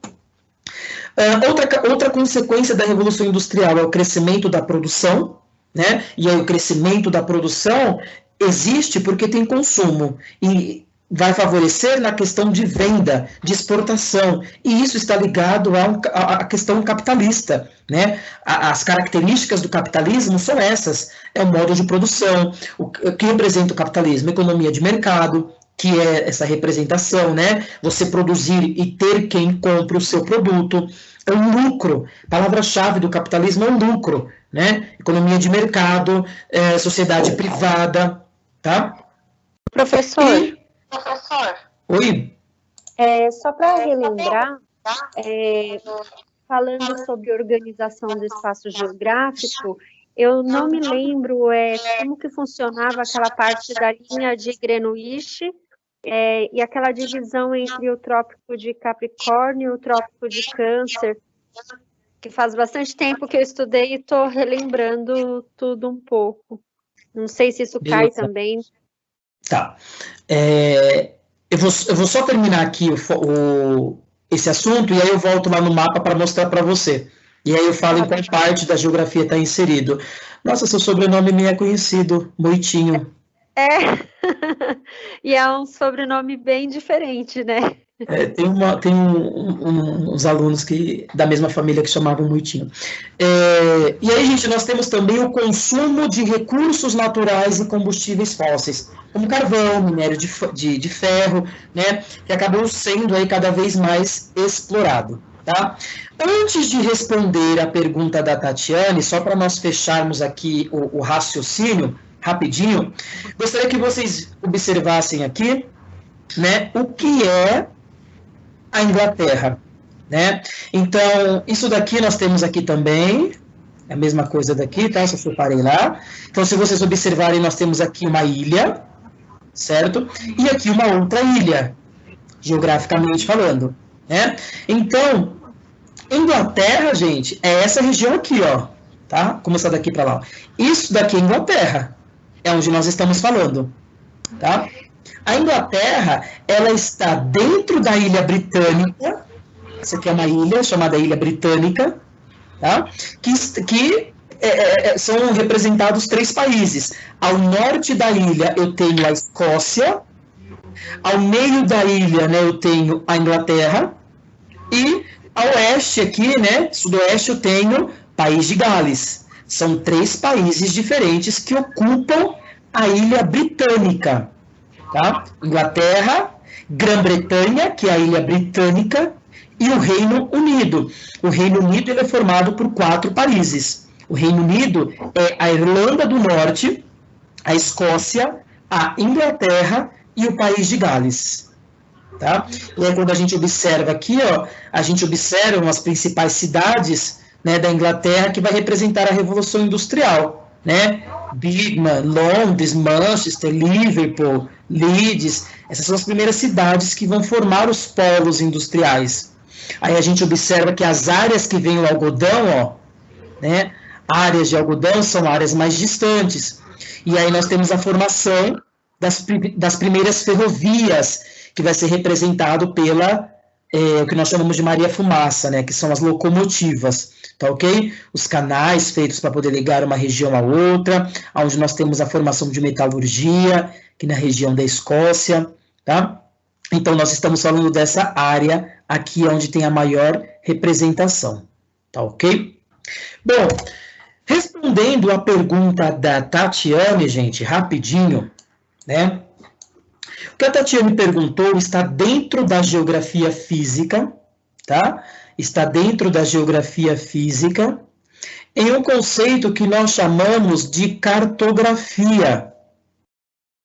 Outra consequência da Revolução Industrial é o crescimento da produção, né? E aí o crescimento da produção existe porque tem consumo, e vai favorecer na questão de venda, de exportação, e isso está ligado à questão capitalista, né? As características do capitalismo são essas, é o modo de produção, o que representa o capitalismo, economia de mercado, que é essa representação, né? Você produzir e ter quem compre o seu produto, é o lucro, palavra-chave do capitalismo é o lucro, né? Economia de mercado, sociedade privada, tá? Professor. Oi? Só para relembrar, falando sobre organização do espaço geográfico, eu não me lembro como que funcionava aquela parte da linha de Greenwich e aquela divisão entre o Trópico de Capricórnio e o Trópico de Câncer, que faz bastante tempo que eu estudei e estou relembrando tudo um pouco. Não sei se isso cai também. Tá. Eu vou só terminar aqui esse assunto e aí eu volto lá no mapa para mostrar para você. E aí eu falo em qual parte da geografia está inserido. Nossa, seu sobrenome me é conhecido, Moitinho. E é um sobrenome bem diferente, né? Tem uns alunos da mesma família que chamavam Moitinho. E aí, gente, nós temos também o consumo de recursos naturais e combustíveis fósseis, como carvão, minério de ferro, né, que acabou sendo aí cada vez mais explorado. Tá? Antes de responder a pergunta da Tatiane, só para nós fecharmos aqui o raciocínio, rapidinho, gostaria que vocês observassem aqui, né, o que é a Inglaterra, né? Então, isso daqui nós temos aqui também, é a mesma coisa daqui, tá? Só separei lá. Então, se vocês observarem, nós temos aqui uma ilha, certo? E aqui uma outra ilha, geograficamente falando, né? Então, Inglaterra, gente, é essa região aqui, ó, tá? Começar daqui para lá. Isso daqui é Inglaterra, é onde nós estamos falando, tá? A Inglaterra, ela está dentro da Ilha Britânica, essa aqui é uma ilha chamada Ilha Britânica, tá? Que são representados 3 países. Ao norte da ilha eu tenho a Escócia, ao meio da ilha, né, eu tenho a Inglaterra, e ao oeste aqui, né, sudoeste, eu tenho País de Gales. São 3 países diferentes que ocupam a Ilha Britânica. Tá? Inglaterra, Grã-Bretanha, que é a Ilha Britânica, e o Reino Unido. O Reino Unido ele é formado por 4 países. O Reino Unido é a Irlanda do Norte, a Escócia, a Inglaterra e o País de Gales. Tá? E aí, quando a gente observa aqui, ó, a gente observa as principais cidades, né, da Inglaterra que vai representar a Revolução Industrial, né? Birmingham, Londres, Manchester, Liverpool, Leeds, essas são as primeiras cidades que vão formar os polos industriais. Aí a gente observa que as áreas que vem o algodão, ó, né, áreas de algodão são áreas mais distantes. E aí nós temos a formação das primeiras ferrovias, que vai ser representado pela o que nós chamamos de Maria-Fumaça, né, que são as locomotivas, tá ok? Os canais feitos para poder ligar uma região a outra, onde nós temos a formação de metalurgia, aqui na região da Escócia, tá? Então, nós estamos falando dessa área aqui onde tem a maior representação, tá ok? Bom, respondendo a pergunta da Tatiane, gente, rapidinho, né? O que a Tatiane perguntou está dentro da geografia física, tá? Está dentro da geografia física, em um conceito que nós chamamos de cartografia,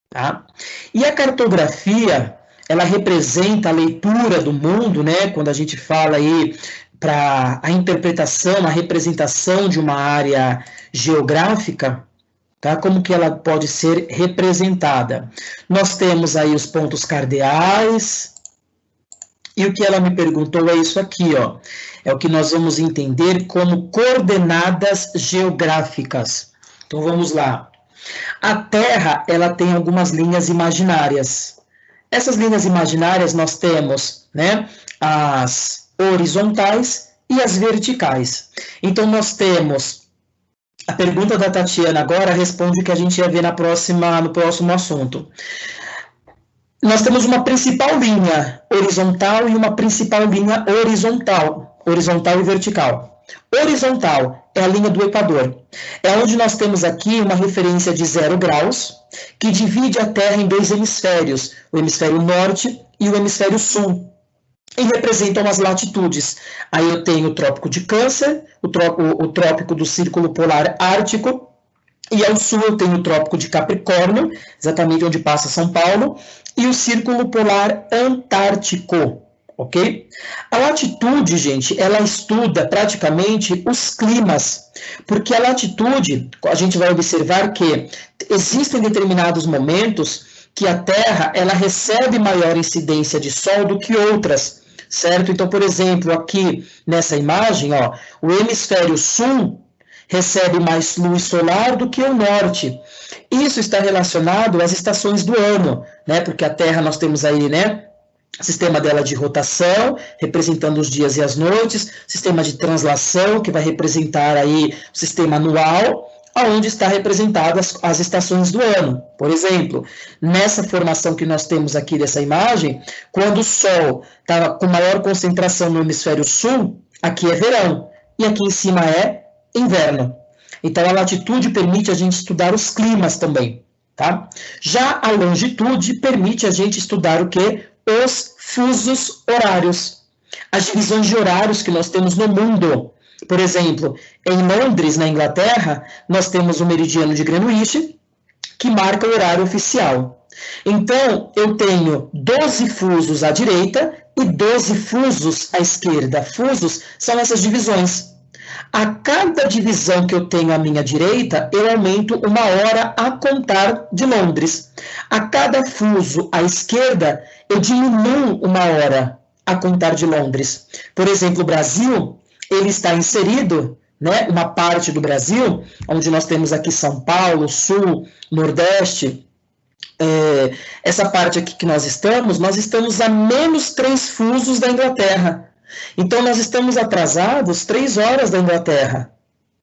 tá? E a cartografia, ela representa a leitura do mundo, né? Quando a gente fala aí para a interpretação, a representação de uma área geográfica, tá? Como que ela pode ser representada? Nós temos aí os pontos cardeais, e o que ela me perguntou é isso aqui, ó. É o que nós vamos entender como coordenadas geográficas. Então, vamos lá. A Terra, ela tem algumas linhas imaginárias. Essas linhas imaginárias nós temos, né, as horizontais e as verticais. Então, nós temos, a pergunta da Tatiana agora responde o que a gente ia ver no próximo assunto. Nós temos uma principal linha horizontal e uma principal linha horizontal e vertical. Horizontal é a linha do Equador. É onde nós temos aqui uma referência de 0 graus, que divide a Terra em 2 hemisférios, o hemisfério norte e o hemisfério sul, e representam as latitudes. Aí eu tenho o Trópico de Câncer, o Trópico do Círculo Polar Ártico, e ao sul eu tenho o Trópico de Capricórnio, exatamente onde passa São Paulo, e o Círculo Polar Antártico, ok? A latitude, gente, ela estuda praticamente os climas, porque a latitude, a gente vai observar que existem determinados momentos que a Terra, ela recebe maior incidência de sol do que outras, certo? Então, por exemplo, aqui nessa imagem, ó, o hemisfério sul recebe mais luz solar do que o norte. Isso está relacionado às estações do ano, né? Porque a Terra, nós temos aí, né, sistema dela de rotação, representando os dias e as noites, sistema de translação, que vai representar aí o sistema anual, onde está representadas as estações do ano. Por exemplo, nessa formação que nós temos aqui dessa imagem, quando o Sol está com maior concentração no hemisfério sul, aqui é verão, e aqui em cima é inverno. Então, a latitude permite a gente estudar os climas também, tá? Já a longitude permite a gente estudar o quê? Os fusos horários, as divisões de horários que nós temos no mundo. Por exemplo, em Londres, na Inglaterra, nós temos o meridiano de Greenwich, que marca o horário oficial. Então, eu tenho 12 fusos à direita e 12 fusos à esquerda. Fusos são essas divisões. A cada divisão que eu tenho à minha direita, eu aumento 1 hora a contar de Londres. A cada fuso à esquerda, eu diminuo 1 hora a contar de Londres. Por exemplo, o Brasil, ele está inserido, né, uma parte do Brasil, onde nós temos aqui São Paulo, Sul, Nordeste. Essa parte aqui que nós estamos a menos 3 fusos da Inglaterra. Então, nós estamos atrasados 3 horas da Inglaterra,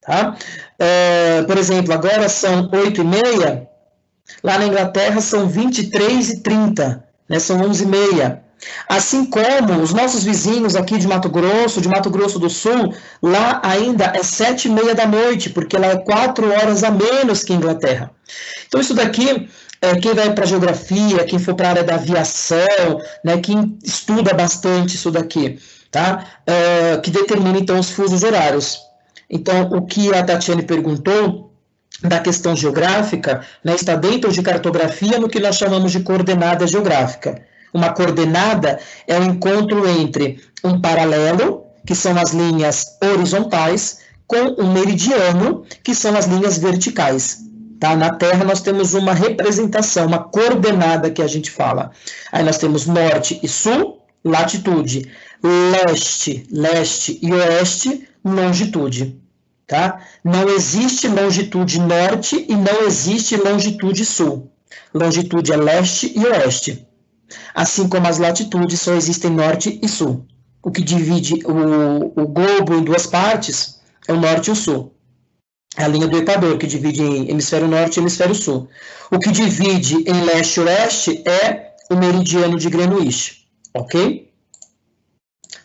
tá? Por exemplo, agora são 8h30, lá na Inglaterra são 23h30, né? São 11h30. Assim como os nossos vizinhos aqui de Mato Grosso do Sul, lá ainda é 7h30 da noite, porque lá é 4 horas a menos que a Inglaterra. Então, isso daqui, quem vai para a geografia, quem for para a área da aviação, né, quem estuda bastante isso daqui, tá? Que determina, então, os fusos horários. Então, o que a Tatiane perguntou da questão geográfica, né, está dentro de cartografia no que nós chamamos de coordenada geográfica. Uma coordenada é o encontro entre um paralelo, que são as linhas horizontais, com um meridiano, que são as linhas verticais. Tá? Na Terra nós temos uma representação, uma coordenada que a gente fala. Aí nós temos norte e sul, latitude, leste e oeste, longitude. Tá? Não existe longitude norte e não existe longitude sul. Longitude é leste e oeste. Assim como as latitudes só existem norte e sul. O que divide o globo em 2 partes é o norte e o sul. É a linha do Equador, que divide em hemisfério norte e hemisfério sul. O que divide em leste e oeste é o meridiano de Greenwich, ok?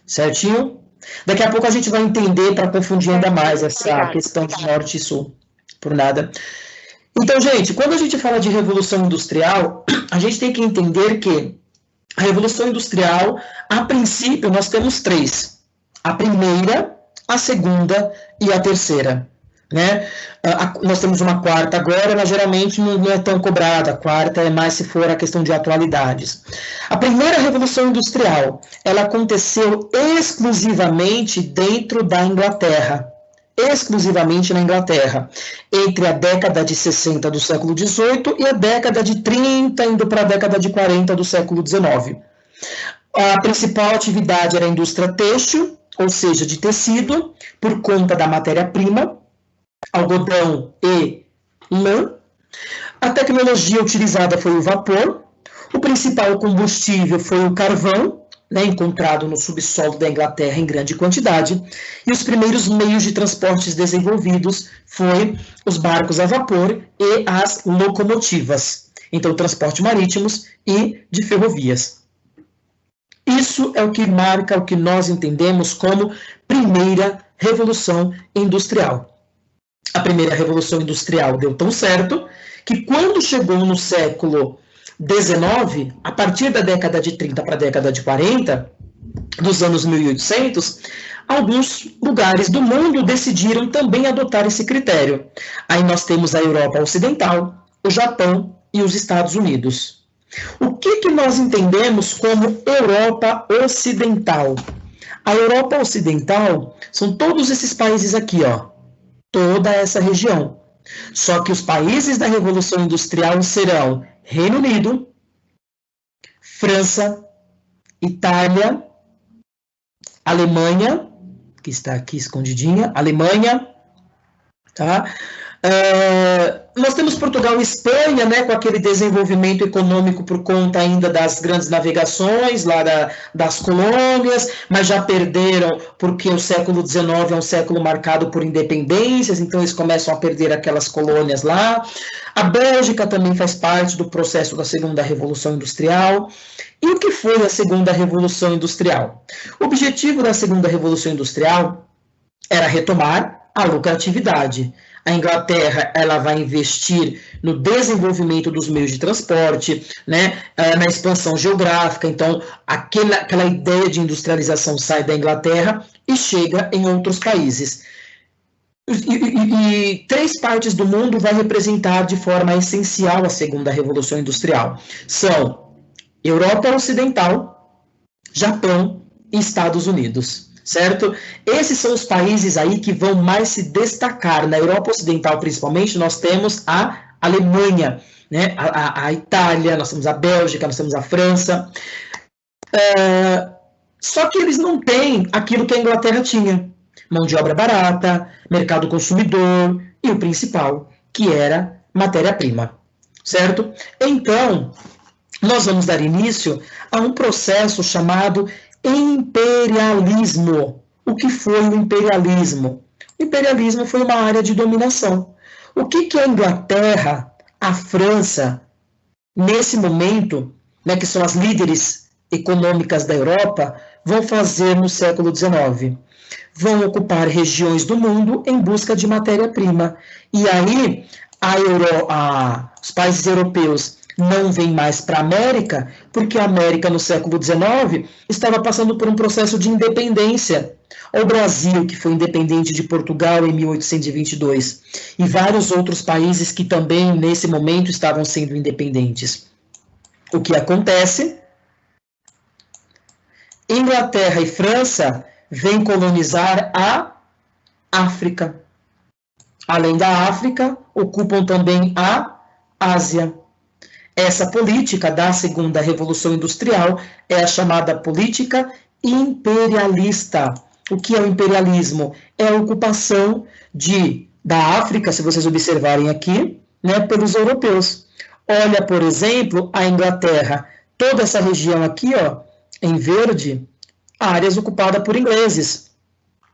Certinho? Daqui a pouco a gente vai entender para confundir ainda mais essa questão de norte e sul, por nada. Então, gente, quando a gente fala de Revolução Industrial, a gente tem que entender que a Revolução Industrial, a princípio, nós temos 3. A primeira, a segunda e a terceira. Né? Nós temos uma quarta agora, mas geralmente não é tão cobrada. A quarta é mais se for a questão de atualidades. A primeira Revolução Industrial, ela aconteceu exclusivamente dentro da Inglaterra. Exclusivamente na Inglaterra, entre a década de 60 do século XVIII e a década de 30, indo para a década de 40 do século XIX. A principal atividade era a indústria têxtil, ou seja, de tecido, por conta da matéria-prima, algodão e lã. A tecnologia utilizada foi o vapor. O principal combustível foi o carvão, né, encontrado no subsolo da Inglaterra em grande quantidade, e os primeiros meios de transportes desenvolvidos foram os barcos a vapor e as locomotivas, então transporte marítimos e de ferrovias. Isso é o que marca o que nós entendemos como primeira Revolução Industrial. A primeira Revolução Industrial deu tão certo que quando chegou no século XIX, a partir da década de 30 para a década de 40, dos anos 1800, alguns lugares do mundo decidiram também adotar esse critério. Aí nós temos a Europa Ocidental, o Japão e os Estados Unidos. O que nós entendemos como Europa Ocidental? A Europa Ocidental são todos esses países aqui, ó, toda essa região. Só que os países da Revolução Industrial serão Reino Unido, França, Itália, Alemanha, que está aqui escondidinha, Alemanha, tá? Nós temos Portugal e Espanha, né, com aquele desenvolvimento econômico por conta ainda das grandes navegações, lá das colônias, mas já perderam porque o século XIX é um século marcado por independências, então eles começam a perder aquelas colônias lá. A Bélgica também faz parte do processo da Segunda Revolução Industrial. E o que foi a Segunda Revolução Industrial? O objetivo da Segunda Revolução Industrial era retomar a lucratividade. A Inglaterra, ela vai investir no desenvolvimento dos meios de transporte, né, na expansão geográfica. Então, aquela ideia de industrialização sai da Inglaterra e chega em outros países. E 3 partes do mundo vai representar de forma essencial a Segunda Revolução Industrial. São Europa Ocidental, Japão e Estados Unidos. Certo? Esses são os países aí que vão mais se destacar. Na Europa Ocidental, principalmente, nós temos a Alemanha, né? a Itália, nós temos a Bélgica, nós temos a França. Só que eles não têm aquilo que a Inglaterra tinha. Mão de obra barata, mercado consumidor e o principal, que era matéria-prima. Certo? Então, nós vamos dar início a um processo chamado imperialismo. O que foi o imperialismo? O imperialismo foi uma área de dominação. O que a Inglaterra, a França, nesse momento, né, que são as líderes econômicas da Europa, vão fazer no século XIX? Vão ocupar regiões do mundo em busca de matéria-prima. E aí, os países europeus não vem mais para a América, porque a América, no século XIX, estava passando por um processo de independência. O Brasil, que foi independente de Portugal em 1822, e vários outros países que também, nesse momento, estavam sendo independentes. O que acontece? Inglaterra e França vêm colonizar a África. Além da África, ocupam também a Ásia. Essa política da Segunda Revolução Industrial é a chamada política imperialista. O que é o imperialismo? É a ocupação da África, se vocês observarem aqui, né, pelos europeus. Olha, por exemplo, a Inglaterra, toda essa região aqui, ó, em verde, áreas ocupadas por ingleses.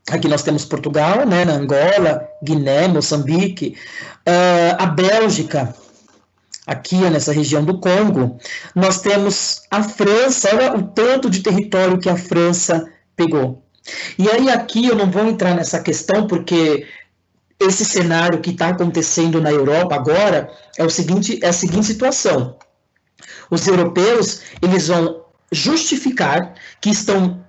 Aqui nós temos Portugal, né, na Angola, Guiné, Moçambique, a Bélgica aqui nessa região do Congo, nós temos a França, olha o tanto de território que a França pegou. E aí aqui eu não vou entrar nessa questão, porque esse cenário que está acontecendo na Europa agora é a seguinte situação. Os europeus, eles vão justificar que estão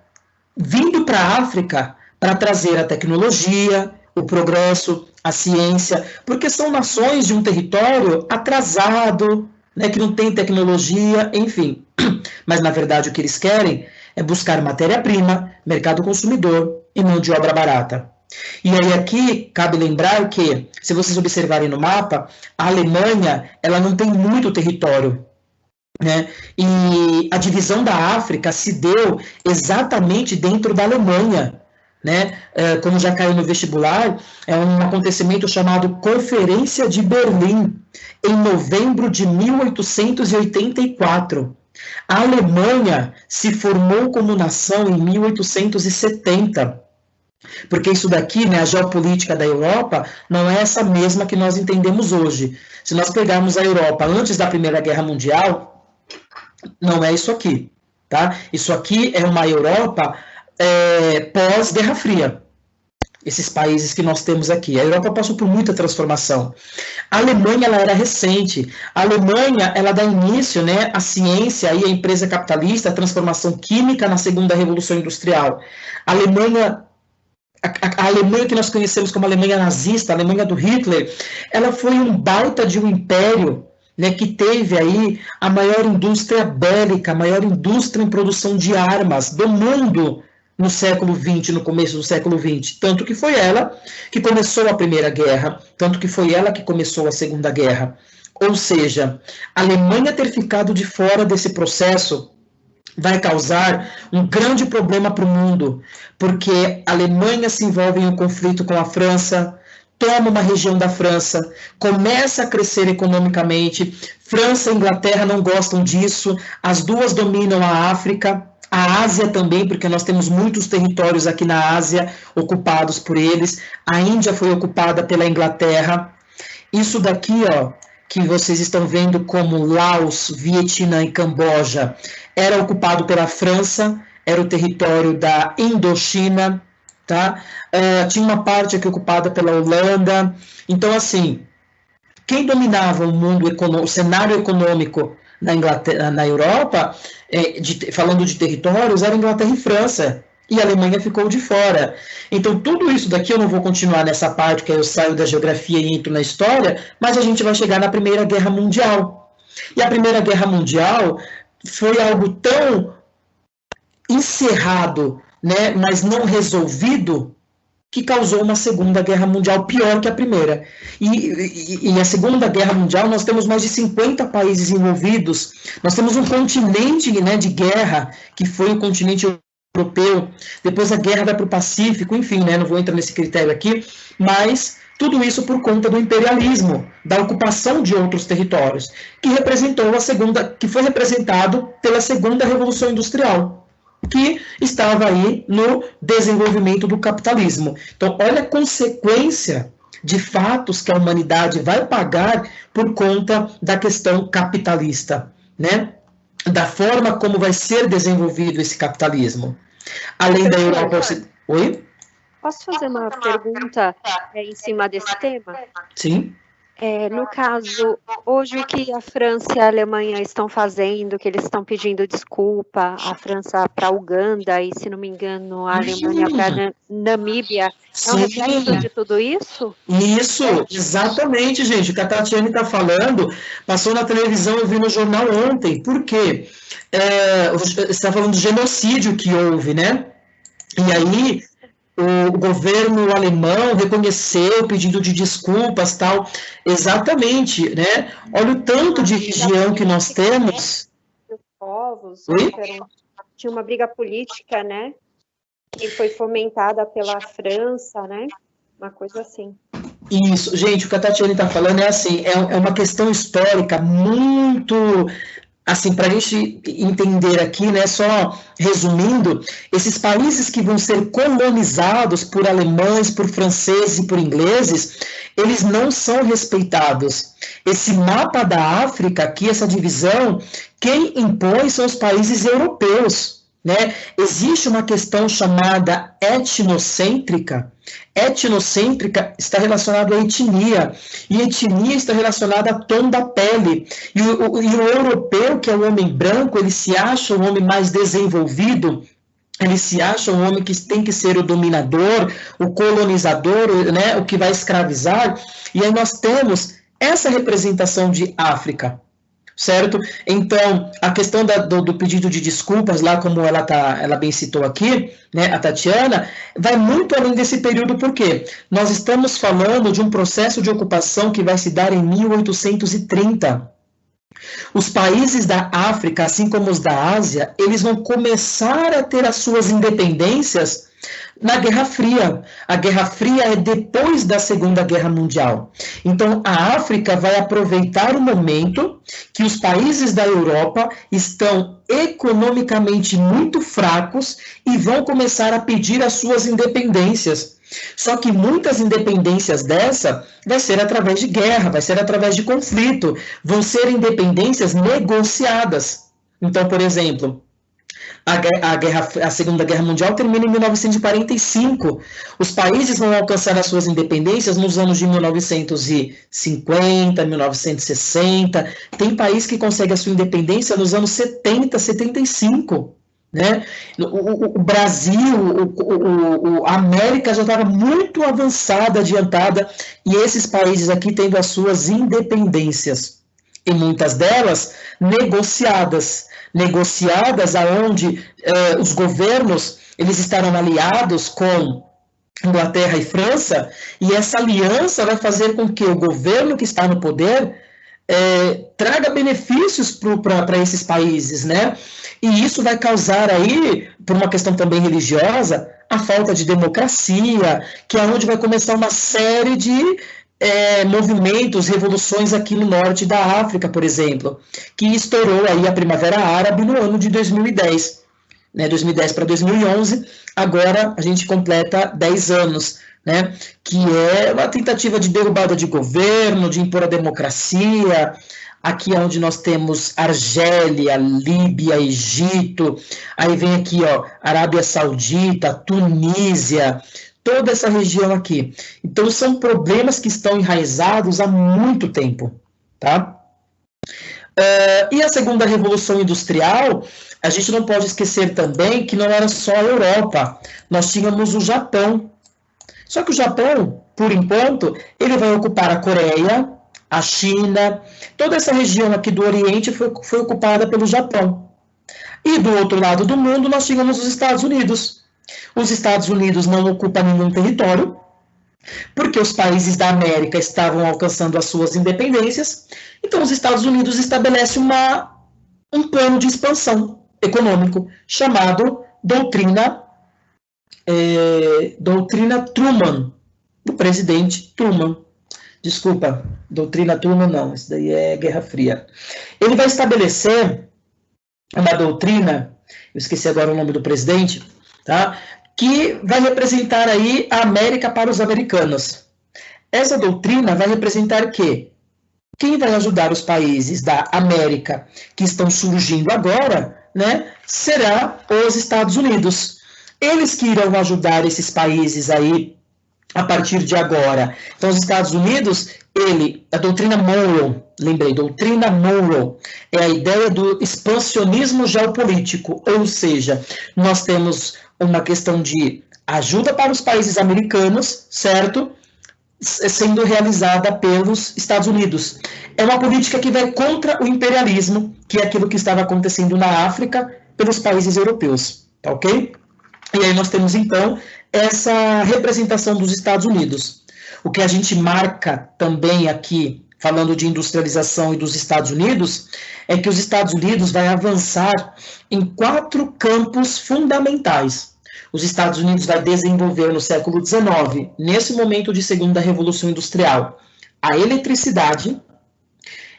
vindo para a África para trazer a tecnologia, o progresso, a ciência, porque são nações de um território atrasado, né, que não tem tecnologia, enfim. Mas, na verdade, o que eles querem é buscar matéria-prima, mercado consumidor e mão de obra barata. E aí aqui cabe lembrar que, se vocês observarem no mapa, a Alemanha, ela não tem muito território, né? E a divisão da África se deu exatamente dentro da Alemanha, né? Como já caiu no vestibular, é um acontecimento chamado Conferência de Berlim, em novembro de 1884. A Alemanha se formou como nação em 1870, porque isso daqui, né, a geopolítica da Europa, não é essa mesma que nós entendemos hoje. Se nós pegarmos a Europa antes da Primeira Guerra Mundial, não é isso aqui, tá? Isso aqui é uma Europa pós-Guerra Fria. Esses países que nós temos aqui. A Europa passou por muita transformação. A Alemanha, ela era recente. A Alemanha, ela dá início, né, à ciência e à empresa capitalista, à transformação química na segunda Revolução Industrial. A Alemanha que nós conhecemos como Alemanha nazista, a Alemanha do Hitler, ela foi um baita de um império, né, que teve aí a maior indústria bélica, a maior indústria em produção de armas do mundo no século XX, no começo do século XX. Tanto que foi ela que começou a Primeira Guerra, tanto que foi ela que começou a Segunda Guerra. Ou seja, a Alemanha ter ficado de fora desse processo vai causar um grande problema para o mundo, porque a Alemanha se envolve em um conflito com a França, toma uma região da França, começa a crescer economicamente, França e Inglaterra não gostam disso, as duas dominam a África, a Ásia também, porque nós temos muitos territórios aqui na Ásia ocupados por eles, a Índia foi ocupada pela Inglaterra, isso daqui, ó, que vocês estão vendo como Laos, Vietnã e Camboja, era ocupado pela França, era o território da Indochina, tá? Tinha uma parte aqui ocupada pela Holanda. Então, assim, quem dominava o mundo o cenário econômico na Inglaterra, na Europa, falando de territórios, era Inglaterra e França. E a Alemanha ficou de fora. Então, tudo isso daqui eu não vou continuar nessa parte, que eu saio da geografia e entro na história, mas a gente vai chegar na Primeira Guerra Mundial. E a Primeira Guerra Mundial foi algo tão encerrado, né, mas não resolvido, que causou uma Segunda Guerra Mundial pior que a Primeira. E a Segunda Guerra Mundial, nós temos mais de 50 países envolvidos, nós temos um continente, né, de guerra, que foi o continente europeu, depois a guerra vai para o Pacífico, enfim, né, não vou entrar nesse critério aqui, mas tudo isso por conta do imperialismo, da ocupação de outros territórios, que foi representado pela Segunda Revolução Industrial, que estava aí no desenvolvimento do capitalismo. Então, olha a consequência de fatos que a humanidade vai pagar por conta da questão capitalista, né? Da forma como vai ser desenvolvido esse capitalismo. Além da Europa... Oi? Posso fazer uma pergunta em cima desse tema? Sim. No caso, hoje o que a França e a Alemanha estão fazendo, que eles estão pedindo desculpa, a França para a Uganda e, se não me engano, a Alemanha para Namíbia, é um reflexo de tudo isso? Isso, exatamente, gente. O que a Tatiane está falando, passou na televisão, eu vi no jornal ontem. Por quê? Você está falando do genocídio que houve, né? E aí o governo alemão reconheceu o pedido de desculpas, tal, exatamente, né? Olha o tanto de região que nós temos. Os povos, Oi? Tinha uma briga política, né? Que foi fomentada pela França, né? Uma coisa assim. Isso, gente, o que a Tatiane está falando é assim, é uma questão histórica muito... Assim, para a gente entender aqui, né, só resumindo, esses países que vão ser colonizados por alemães, por franceses e por ingleses, eles não são respeitados. Esse mapa da África aqui, essa divisão, quem impõe são os países europeus, né? Existe uma questão chamada etnocêntrica. Etnocêntrica está relacionada à etnia, e etnia está relacionada a tom da pele. E o europeu, que é o homem branco, ele se acha um homem mais desenvolvido, ele se acha um homem que tem que ser o dominador, o colonizador, né, o que vai escravizar, e aí nós temos essa representação de África, certo? Então, a questão do pedido de desculpas, lá como ela bem citou aqui, né, a Tatiana, vai muito além desse período, porque nós estamos falando de um processo de ocupação que vai se dar em 1830. Os países da África, assim como os da Ásia, eles vão começar a ter as suas independências na Guerra Fria. A Guerra Fria é depois da Segunda Guerra Mundial. Então, a África vai aproveitar o momento que os países da Europa estão economicamente muito fracos e vão começar a pedir as suas independências. Só que muitas independências dessa vai ser através de guerra, vai ser através de conflito, vão ser independências negociadas. Então, por exemplo, a Segunda Guerra Mundial termina em 1945. Os países vão alcançar as suas independências nos anos de 1950, 1960. Tem país que consegue a sua independência nos anos 70, 75. Né? O Brasil, a América já estava muito avançada, adiantada, e esses países aqui tendo as suas independências, e muitas delas negociadas aonde os governos eles estarão aliados com Inglaterra e França, e essa aliança vai fazer com que o governo que está no poder traga benefícios para esses países, né? E isso vai causar aí, por uma questão também religiosa, a falta de democracia, que é onde vai começar uma série de movimentos, revoluções aqui no norte da África, por exemplo, que estourou aí a Primavera Árabe no ano de 2010, né? 2010 para 2011, agora a gente completa 10 anos, né? Que é uma tentativa de derrubada de governo, de impor a democracia. Aqui é onde nós temos Argélia, Líbia, Egito, aí vem aqui, ó, Arábia Saudita, Tunísia, toda essa região aqui. Então, são problemas que estão enraizados há muito tempo, tá? E a segunda revolução industrial, a gente não pode esquecer também que não era só a Europa, nós tínhamos o Japão. Só que o Japão, por enquanto, ele vai ocupar a Coreia, a China, toda essa região aqui do Oriente foi ocupada pelo Japão. E do outro lado do mundo, nós tínhamos os Estados Unidos. Os Estados Unidos não ocupam nenhum território, porque os países da América estavam alcançando as suas independências, então os Estados Unidos estabelecem um plano de expansão econômico, chamado Doutrina Truman, do presidente Truman. Desculpa, doutrina Truman não, isso daí é Guerra Fria. Ele vai estabelecer uma doutrina, eu esqueci agora o nome do presidente, tá? Que vai representar aí a América para os americanos. Essa doutrina vai representar que quem vai ajudar os países da América que estão surgindo agora, né, será os Estados Unidos. Eles que irão ajudar esses países aí a partir de agora. Então, os Estados Unidos, a doutrina Monroe, lembrei, doutrina Monroe, é a ideia do expansionismo geopolítico, ou seja, nós temos uma questão de ajuda para os países americanos, certo? Sendo realizada pelos Estados Unidos. É uma política que vai contra o imperialismo, que é aquilo que estava acontecendo na África pelos países europeus, tá ok? E aí nós temos, então, essa representação dos Estados Unidos. O que a gente marca também aqui, falando de industrialização e dos Estados Unidos, é que os Estados Unidos vai avançar em 4 campos fundamentais. Os Estados Unidos vai desenvolver no século XIX, nesse momento de segunda revolução industrial, a eletricidade,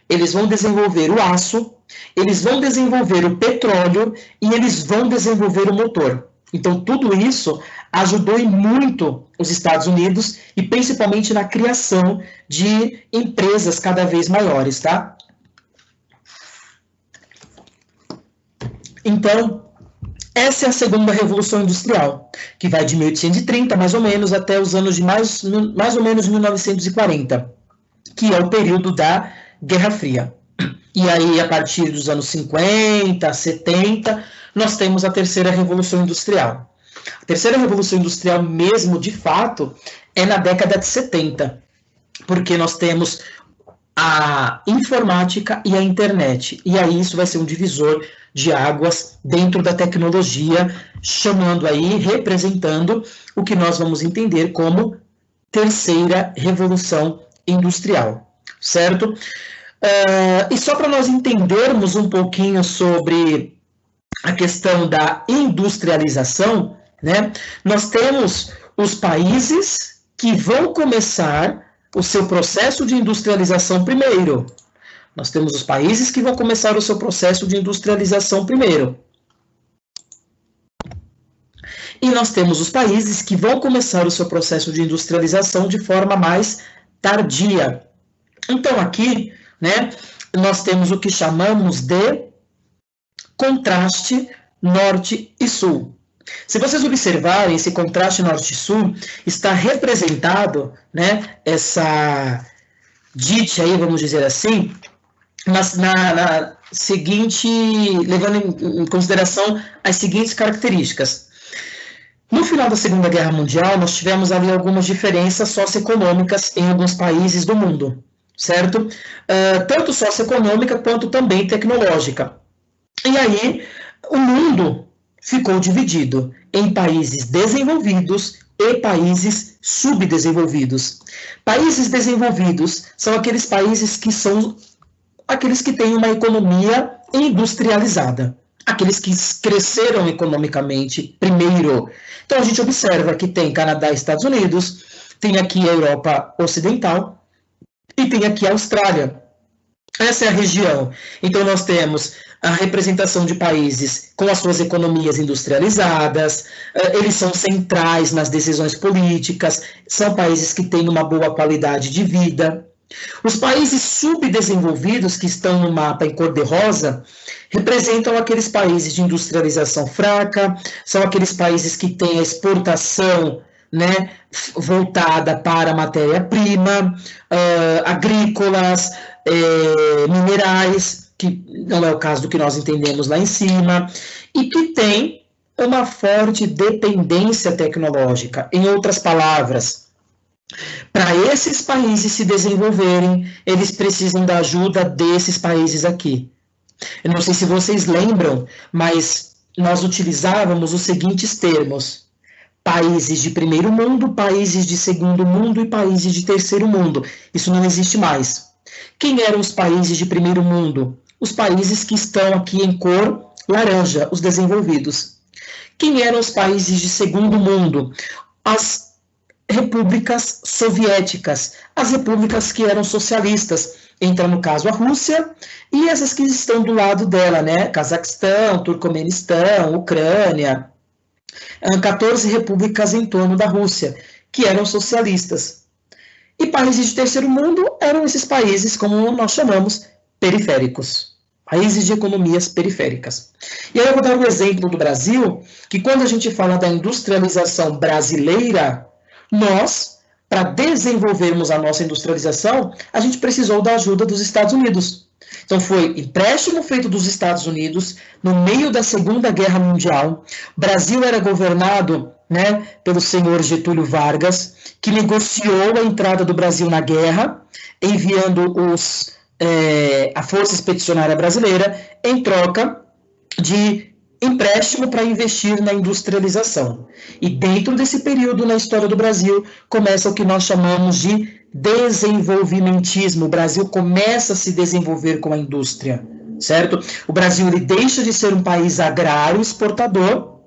eles vão desenvolver o aço, eles vão desenvolver o petróleo e eles vão desenvolver o motor. Então, tudo isso ajudou e muito os Estados Unidos e principalmente na criação de empresas cada vez maiores, tá? Então, essa é a segunda Revolução Industrial, que vai de 1830, mais ou menos, até os anos de mais ou menos 1940, que é o período da Guerra Fria. E aí, a partir dos anos 50, 70, nós temos a terceira Revolução Industrial. A terceira Revolução Industrial mesmo, de fato, é na década de 70, porque nós temos a informática e a internet. E aí isso vai ser um divisor de águas dentro da tecnologia, chamando aí, representando o que nós vamos entender como terceira Revolução Industrial, certo? E só para nós entendermos um pouquinho sobre a questão da industrialização, né, nós temos os países que vão começar o seu processo de industrialização primeiro. Nós temos os países que vão começar o seu processo de industrialização primeiro. E nós temos os países que vão começar o seu processo de industrialização de forma mais tardia. Então, aqui, né, nós temos o que chamamos de contraste norte e sul. Se vocês observarem, esse contraste norte-sul está representado, né, essa dite aí, vamos dizer assim, na seguinte, levando em consideração as seguintes características. No final da Segunda Guerra Mundial, nós tivemos ali algumas diferenças socioeconômicas em alguns países do mundo, certo? Tanto socioeconômica quanto também tecnológica. E aí, o mundo ficou dividido em países desenvolvidos e países subdesenvolvidos. Países desenvolvidos são aqueles países que são aqueles que têm uma economia industrializada, aqueles que cresceram economicamente primeiro. Então, a gente observa que tem Canadá e Estados Unidos, tem aqui a Europa Ocidental e tem aqui a Austrália. Essa é a região. Então, nós temos a representação de países com as suas economias industrializadas, eles são centrais nas decisões políticas, são países que têm uma boa qualidade de vida. Os países subdesenvolvidos, que estão no mapa em cor-de-rosa, representam aqueles países de industrialização fraca, são aqueles países que têm a exportação, né, voltada para matéria-prima, agrícolas, minerais, que não é o caso do que nós entendemos lá em cima, e que tem uma forte dependência tecnológica. Em outras palavras, para esses países se desenvolverem, eles precisam da ajuda desses países aqui. Eu não sei se vocês lembram, mas nós utilizávamos os seguintes termos: países de primeiro mundo, países de segundo mundo e países de terceiro mundo. Isso não existe mais. Quem eram os países de primeiro mundo? Os países que estão aqui em cor laranja, os desenvolvidos. Quem eram os países de segundo mundo? As repúblicas soviéticas, as repúblicas que eram socialistas. Entra, no caso, a Rússia e essas que estão do lado dela, né? Cazaquistão, Turcomenistão, Ucrânia. 14 repúblicas em torno da Rússia, que eram socialistas. E países de terceiro mundo eram esses países, como nós chamamos, periféricos. Países de economias periféricas. E aí eu vou dar um exemplo do Brasil, que quando a gente fala da industrialização brasileira, nós, para desenvolvermos a nossa industrialização, a gente precisou da ajuda dos Estados Unidos. Então foi empréstimo feito dos Estados Unidos no meio da Segunda Guerra Mundial. O Brasil era governado, né, pelo senhor Getúlio Vargas, que negociou a entrada do Brasil na guerra, enviando a Força Expedicionária Brasileira em troca de empréstimo para investir na industrialização. E dentro desse período na história do Brasil, começa o que nós chamamos de desenvolvimentismo. O Brasil começa a se desenvolver com a indústria, certo? O Brasil ele deixa de ser um país agrário exportador,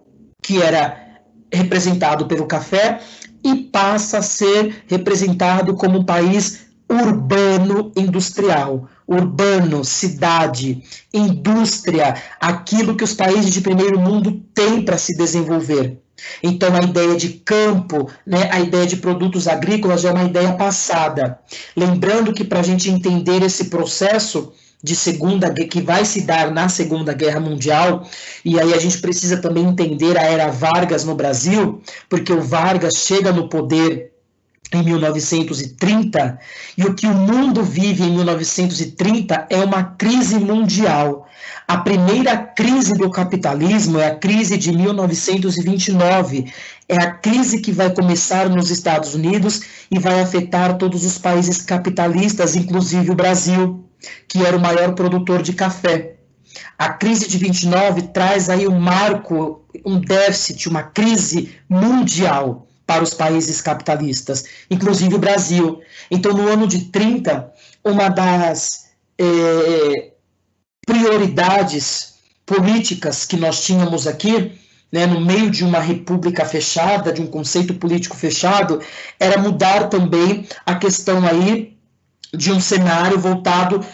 que era representado pelo café, e passa a ser representado como um país urbano industrial, urbano, cidade, indústria, aquilo que os países de primeiro mundo têm para se desenvolver. Então, a ideia de campo, né, a ideia de produtos agrícolas é uma ideia passada. Lembrando que para a gente entender esse processo que vai se dar na Segunda Guerra Mundial, e aí a gente precisa também entender a era Vargas no Brasil, porque o Vargas chega no poder em 1930, e o que o mundo vive em 1930 é uma crise mundial. A primeira crise do capitalismo é a crise de 1929, é a crise que vai começar nos Estados Unidos e vai afetar todos os países capitalistas, inclusive o Brasil, que era o maior produtor de café. A crise de 29 traz aí um marco, um déficit, uma crise mundial para os países capitalistas, inclusive o Brasil. Então, no ano de 30, uma das prioridades políticas que nós tínhamos aqui, né, no meio de uma república fechada, de um conceito político fechado, era mudar também a questão aí de um cenário voltado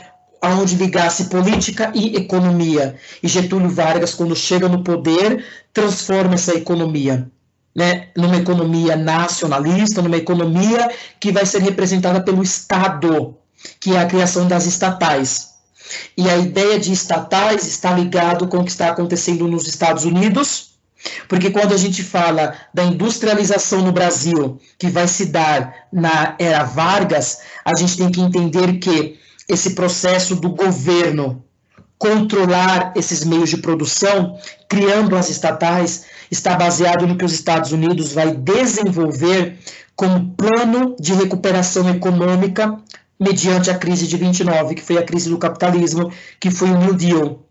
aonde ligasse política e economia. E Getúlio Vargas, quando chega no poder, transforma essa economia, né, numa economia nacionalista, numa economia que vai ser representada pelo Estado, que é a criação das estatais. E a ideia de estatais está ligado com o que está acontecendo nos Estados Unidos, porque quando a gente fala da industrialização no Brasil, que vai se dar na era Vargas, a gente tem que entender que esse processo do governo controlar esses meios de produção, criando as estatais, está baseado no que os Estados Unidos vai desenvolver como plano de recuperação econômica mediante a crise de 29, que foi a crise do capitalismo, que foi o New Deal.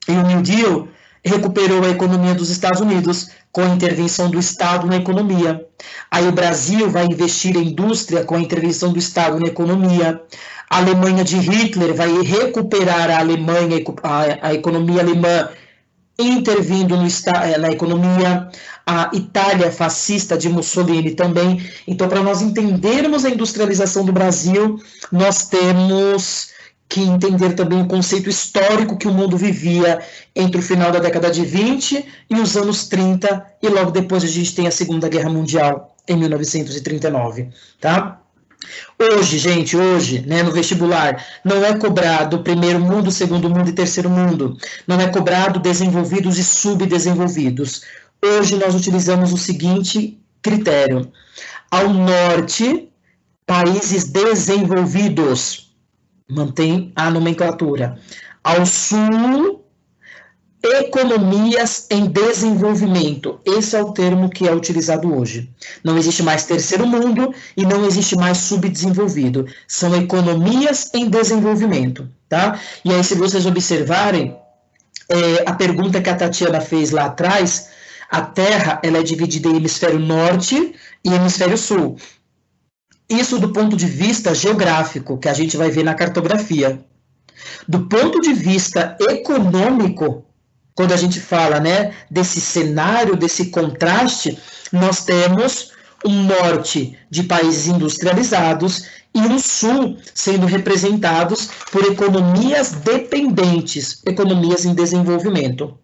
E o New Deal recuperou a economia dos Estados Unidos com a intervenção do Estado na economia. Aí o Brasil vai investir em indústria com a intervenção do Estado na economia. A Alemanha de Hitler vai recuperar a Alemanha, a economia alemã, intervindo na economia. A Itália fascista de Mussolini também. Então, para nós entendermos a industrialização do Brasil, nós temos que entender também o conceito histórico que o mundo vivia entre o final da década de 20 e os anos 30, e logo depois a gente tem a Segunda Guerra Mundial, em 1939, tá? Hoje, gente, né, no vestibular, não é cobrado primeiro mundo, segundo mundo e terceiro mundo. Não é cobrado desenvolvidos e subdesenvolvidos. Hoje nós utilizamos o seguinte critério. Ao norte, países desenvolvidos. Mantém a nomenclatura. Ao sul, economias em desenvolvimento. Esse é o termo que é utilizado hoje. Não existe mais terceiro mundo e não existe mais subdesenvolvido. São economias em desenvolvimento, tá? E aí, se vocês observarem, a pergunta que a Tatiana fez lá atrás, a Terra, ela é dividida em hemisfério norte e hemisfério sul. Isso do ponto de vista geográfico, que a gente vai ver na cartografia. Do ponto de vista econômico, quando a gente fala, né, desse cenário, desse contraste, nós temos um norte de países industrializados e um sul sendo representados por economias dependentes, economias em desenvolvimento,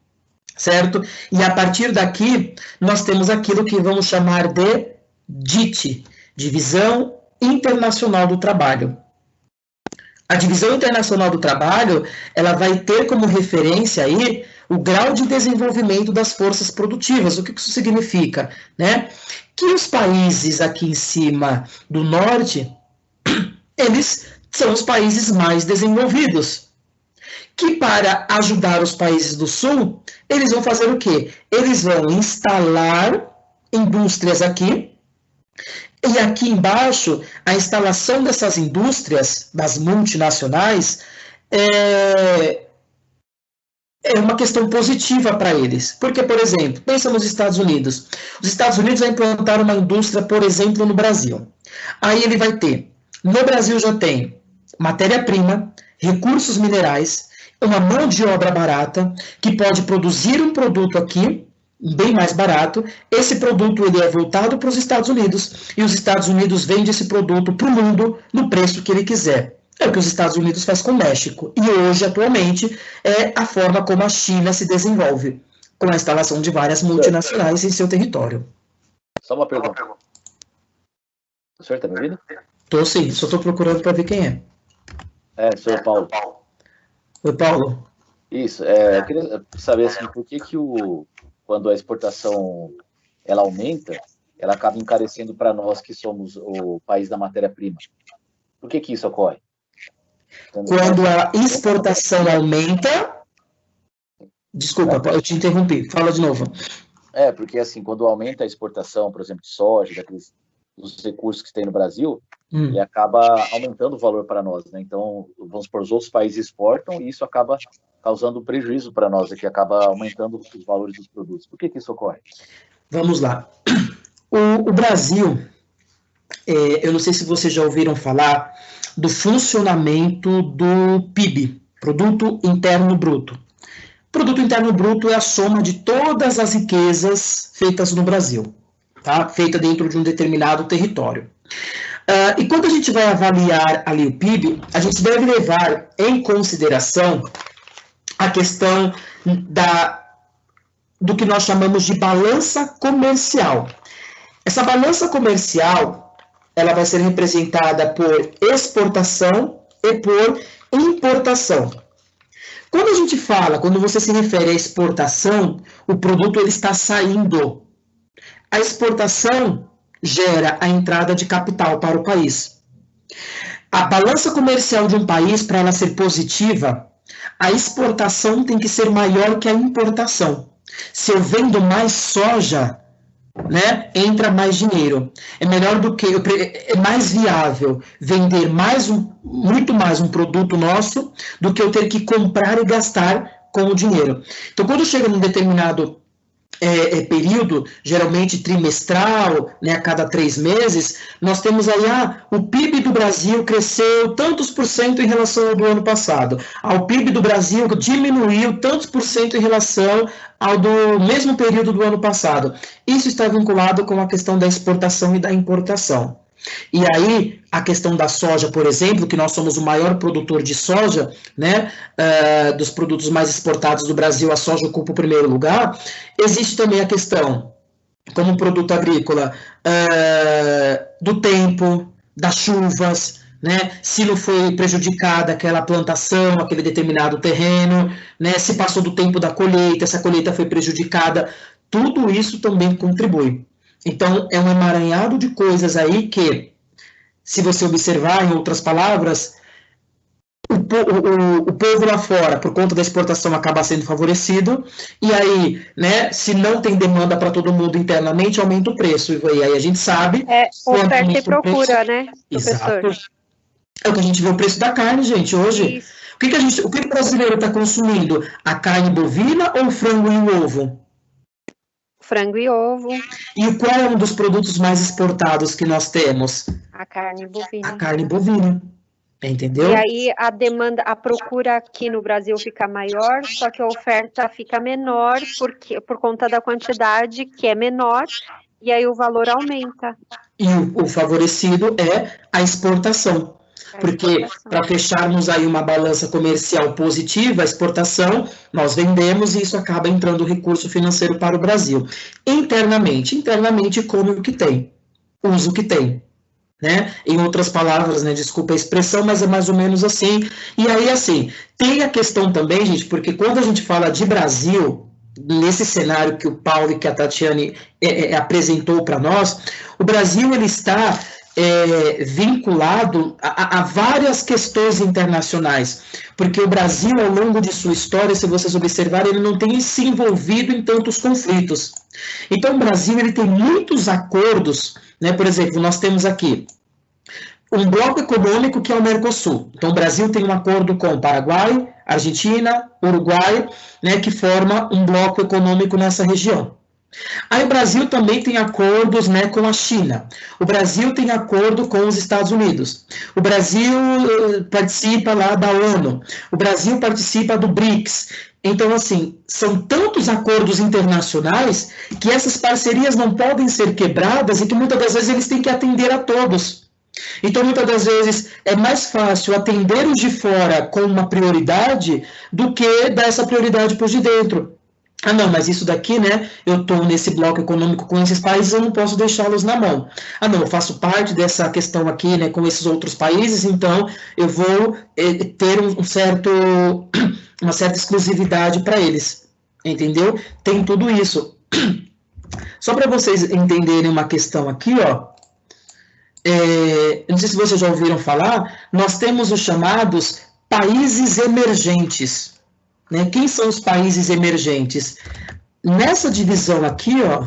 certo? E a partir daqui, nós temos aquilo que vamos chamar de DIT, Divisão Internacional do Trabalho. A Divisão Internacional do Trabalho, ela vai ter como referência aí o grau de desenvolvimento das forças produtivas. O que isso significa? Né? Que os países aqui em cima do norte, eles são os países mais desenvolvidos. Que para ajudar os países do sul, eles vão fazer o quê? Eles vão instalar indústrias aqui, e aqui embaixo, a instalação dessas indústrias, das multinacionais, é uma questão positiva para eles. Porque, por exemplo, pensa nos Estados Unidos. Os Estados Unidos vão implantar uma indústria, por exemplo, no Brasil. Aí ele vai ter, no Brasil já tem matéria-prima, recursos minerais, uma mão de obra barata, que pode produzir um produto aqui, bem mais barato. Esse produto ele é voltado para os Estados Unidos, e os Estados Unidos vendem esse produto para o mundo no preço que ele quiser. É o que os Estados Unidos faz com o México. E hoje, atualmente, é a forma como a China se desenvolve, com a instalação de várias multinacionais em seu território. Só uma pergunta. O senhor está me ouvindo? Estou sim, só estou procurando para ver quem é. Senhor Paulo. Oi, Paulo. Isso, eu queria saber assim, por que quando a exportação ela aumenta, ela acaba encarecendo para nós que somos o país da matéria-prima. Por que isso ocorre? Quando a exportação aumenta... Desculpa, eu te interrompi. Fala de novo. Porque assim, quando aumenta a exportação, por exemplo, de soja, dos recursos que tem no Brasil, ele acaba aumentando o valor para nós, né? Então, vamos supor, os outros países exportam e isso acaba causando prejuízo para nós, que acaba aumentando os valores dos produtos. Por que isso ocorre? Vamos lá. O Brasil, eu não sei se vocês já ouviram falar do funcionamento do PIB, Produto Interno Bruto. Produto Interno Bruto é a soma de todas as riquezas feitas no Brasil, tá? Feita dentro de um determinado território. E quando a gente vai avaliar ali o PIB, a gente deve levar em consideração a questão do que nós chamamos de balança comercial. Essa balança comercial, ela vai ser representada por exportação e por importação. Quando você se refere à exportação, o produto ele está saindo. A exportação gera a entrada de capital para o país. A balança comercial de um país, para ela ser positiva, a exportação tem que ser maior que a importação. Se eu vendo mais soja, né, entra mais dinheiro. É mais viável vender muito mais um produto nosso do que eu ter que comprar e gastar com o dinheiro. Então, quando chega num determinado período, geralmente trimestral, né, a cada 3 meses, nós temos aí, o PIB do Brasil cresceu tantos por cento em relação ao do ano passado. O PIB do Brasil diminuiu tantos por cento em relação ao do mesmo período do ano passado. Isso está vinculado com a questão da exportação e da importação. E aí, a questão da soja, por exemplo, que nós somos o maior produtor de soja, né, dos produtos mais exportados do Brasil, a soja ocupa o primeiro lugar. Existe também a questão, como produto agrícola, do tempo, das chuvas, né, se não foi prejudicada aquela plantação, aquele determinado terreno, né, se passou do tempo da colheita, se a colheita foi prejudicada, tudo isso também contribui. Então, é um emaranhado de coisas aí que, se você observar, em outras palavras, o povo lá fora, por conta da exportação, acaba sendo favorecido, e aí, né, se não tem demanda para todo mundo internamente, aumenta o preço, e aí a gente sabe... oferta e procura, né, professor? Exato. É o que a gente vê o preço da carne, gente, hoje. Isso. O que o brasileiro está consumindo? A carne bovina ou o frango e o ovo? Frango e ovo. E qual é um dos produtos mais exportados que nós temos? A carne bovina. A carne bovina. Entendeu? E aí a procura aqui no Brasil fica maior, só que a oferta fica menor por conta da quantidade que é menor, e aí o valor aumenta. E o favorecido é a exportação. Porque para fecharmos aí uma balança comercial positiva, a exportação, nós vendemos e isso acaba entrando recurso financeiro para o Brasil. Internamente come o que tem, usa o que tem, né? Em outras palavras, né, desculpa a expressão, mas é mais ou menos assim. E aí, assim, tem a questão também, gente, porque quando a gente fala de Brasil, nesse cenário que o Paulo e que a Tatiane apresentou para nós, o Brasil, ele está... vinculado a várias questões internacionais, porque o Brasil, ao longo de sua história, se vocês observarem, ele não tem se envolvido em tantos conflitos. Então, o Brasil ele tem muitos acordos, né? Por exemplo, nós temos aqui um bloco econômico que é o Mercosul. Então, o Brasil tem um acordo com Paraguai, Argentina, Uruguai, né, que forma um bloco econômico nessa região. Aí o Brasil também tem acordos, né, com a China. O Brasil tem acordo com os Estados Unidos. O Brasil participa lá da ONU. O Brasil participa do BRICS. Então, assim, são tantos acordos internacionais que essas parcerias não podem ser quebradas e que muitas das vezes eles têm que atender a todos. Então, muitas das vezes, é mais fácil atender os de fora com uma prioridade do que dar essa prioridade para os de dentro. Ah, não, mas isso daqui, né, eu estou nesse bloco econômico com esses países, eu não posso deixá-los na mão. Ah, não, eu faço parte dessa questão aqui, né, com esses outros países, então eu vou ter uma certa exclusividade para eles, entendeu? Tem tudo isso. Só para vocês entenderem uma questão aqui, ó, não sei se vocês já ouviram falar, nós temos os chamados países emergentes. Né? Quem são os países emergentes? Nessa divisão aqui, ó,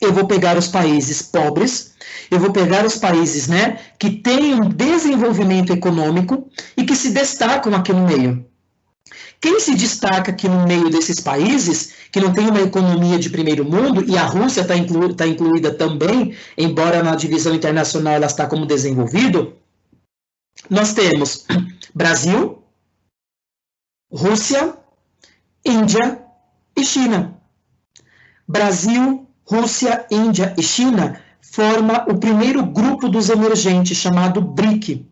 eu vou pegar os países pobres, eu vou pegar os países, né, que têm um desenvolvimento econômico e que se destacam aqui no meio. Quem se destaca aqui no meio desses países, que não tem uma economia de primeiro mundo, e a Rússia está incluída também, embora na divisão internacional ela está como desenvolvido, nós temos Brasil, Rússia, Índia e China. Brasil, Rússia, Índia e China forma o primeiro grupo dos emergentes, chamado BRIC.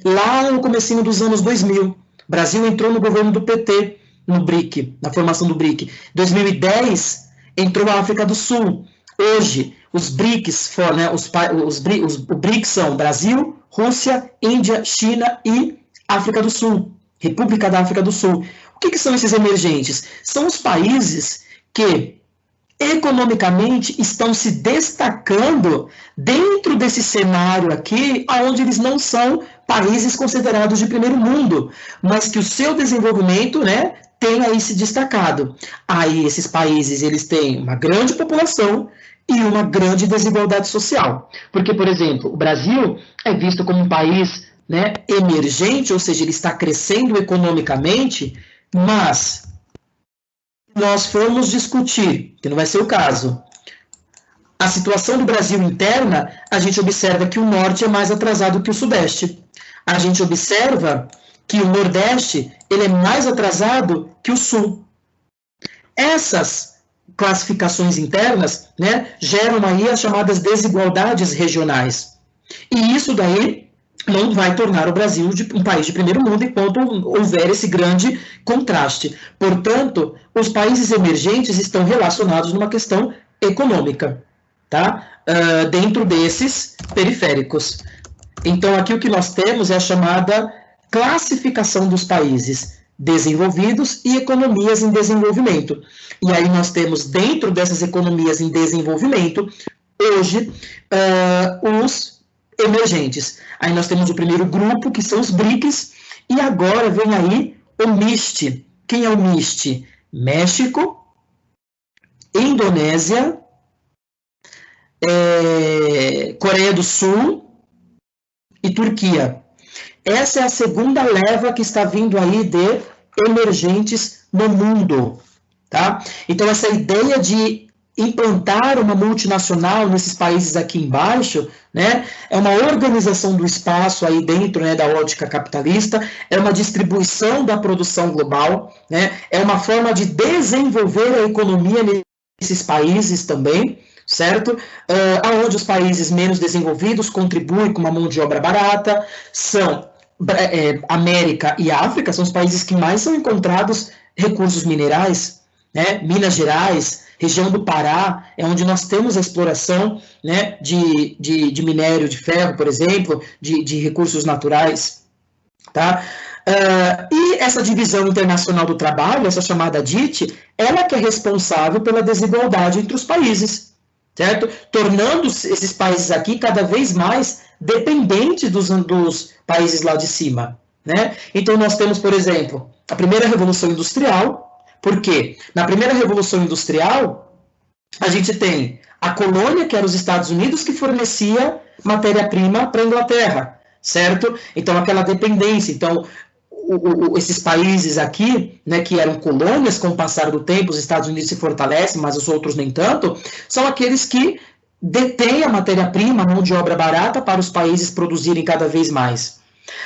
Lá no comecinho dos anos 2000, Brasil entrou no governo do PT, no BRIC, na formação do BRIC. Em 2010, entrou a África do Sul. Hoje, os BRICs, né, os BRICs são Brasil, Rússia, Índia, China e África do Sul, República da África do Sul. O que são esses emergentes? São os países que economicamente estão se destacando dentro desse cenário aqui, onde eles não são países considerados de primeiro mundo, mas que o seu desenvolvimento, né, tem aí se destacado. Aí esses países, eles têm uma grande população e uma grande desigualdade social. Porque, por exemplo, o Brasil é visto como um país, né, emergente, ou seja, ele está crescendo economicamente, mas nós formos discutir, que não vai ser o caso, a situação do Brasil interna, a gente observa que o norte é mais atrasado que o sudeste. A gente observa que o nordeste ele é mais atrasado que o sul. Essas classificações internas, né, geram aí as chamadas desigualdades regionais. E isso daí não vai tornar o Brasil um país de primeiro mundo enquanto houver esse grande contraste. Portanto, os países emergentes estão relacionados numa questão econômica, tá? Dentro desses periféricos. Então, aqui o que nós temos é a chamada classificação dos países desenvolvidos e economias em desenvolvimento. E aí nós temos, dentro dessas economias em desenvolvimento, hoje, os emergentes. Aí nós temos o primeiro grupo, que são os BRICS, e agora vem aí o MIST. Quem é o MIST? México, Indonésia, Coreia do Sul e Turquia. Essa é a segunda leva que está vindo aí de emergentes no mundo, tá? Então, essa ideia de implantar uma multinacional nesses países aqui embaixo, né, é uma organização do espaço aí dentro, né, da ótica capitalista, é uma distribuição da produção global, né, é uma forma de desenvolver a economia nesses países também, certo? Onde os países menos desenvolvidos contribuem com uma mão de obra barata, são América e África, são os países que mais são encontrados recursos minerais, né, Minas Gerais, região do Pará, é onde nós temos a exploração, né, de minério de ferro, por exemplo, de recursos naturais, tá? E essa divisão internacional do trabalho, essa chamada DIT, ela que é responsável pela desigualdade entre os países, certo? Tornando esses países aqui cada vez mais dependentes dos países lá de cima, né? Então nós temos, por exemplo, a primeira Revolução Industrial. Por quê? Na primeira Revolução Industrial, a gente tem a colônia, que era os Estados Unidos, que fornecia matéria-prima para a Inglaterra, certo? Então, aquela dependência. Então, esses países aqui, né, que eram colônias, com o passar do tempo, os Estados Unidos se fortalecem, mas os outros nem tanto, são aqueles que detêm a matéria-prima, a mão de obra barata, para os países produzirem cada vez mais.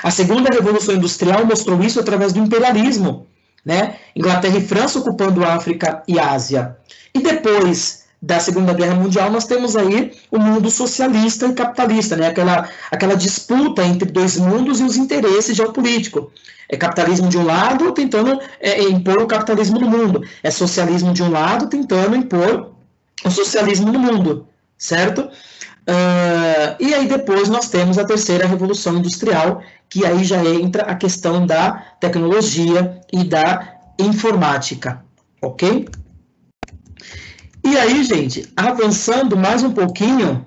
A segunda Revolução Industrial mostrou isso através do imperialismo, né? Inglaterra e França ocupando a África e Ásia. E depois da Segunda Guerra Mundial, nós temos aí o mundo socialista e capitalista, né? Aquela disputa entre dois mundos e os interesses geopolíticos. É capitalismo de um lado tentando impor o capitalismo no mundo, é socialismo de um lado tentando impor o socialismo no mundo, certo? E aí depois nós temos a terceira revolução industrial, que aí já entra a questão da tecnologia e da informática, ok? E aí, gente, avançando mais um pouquinho,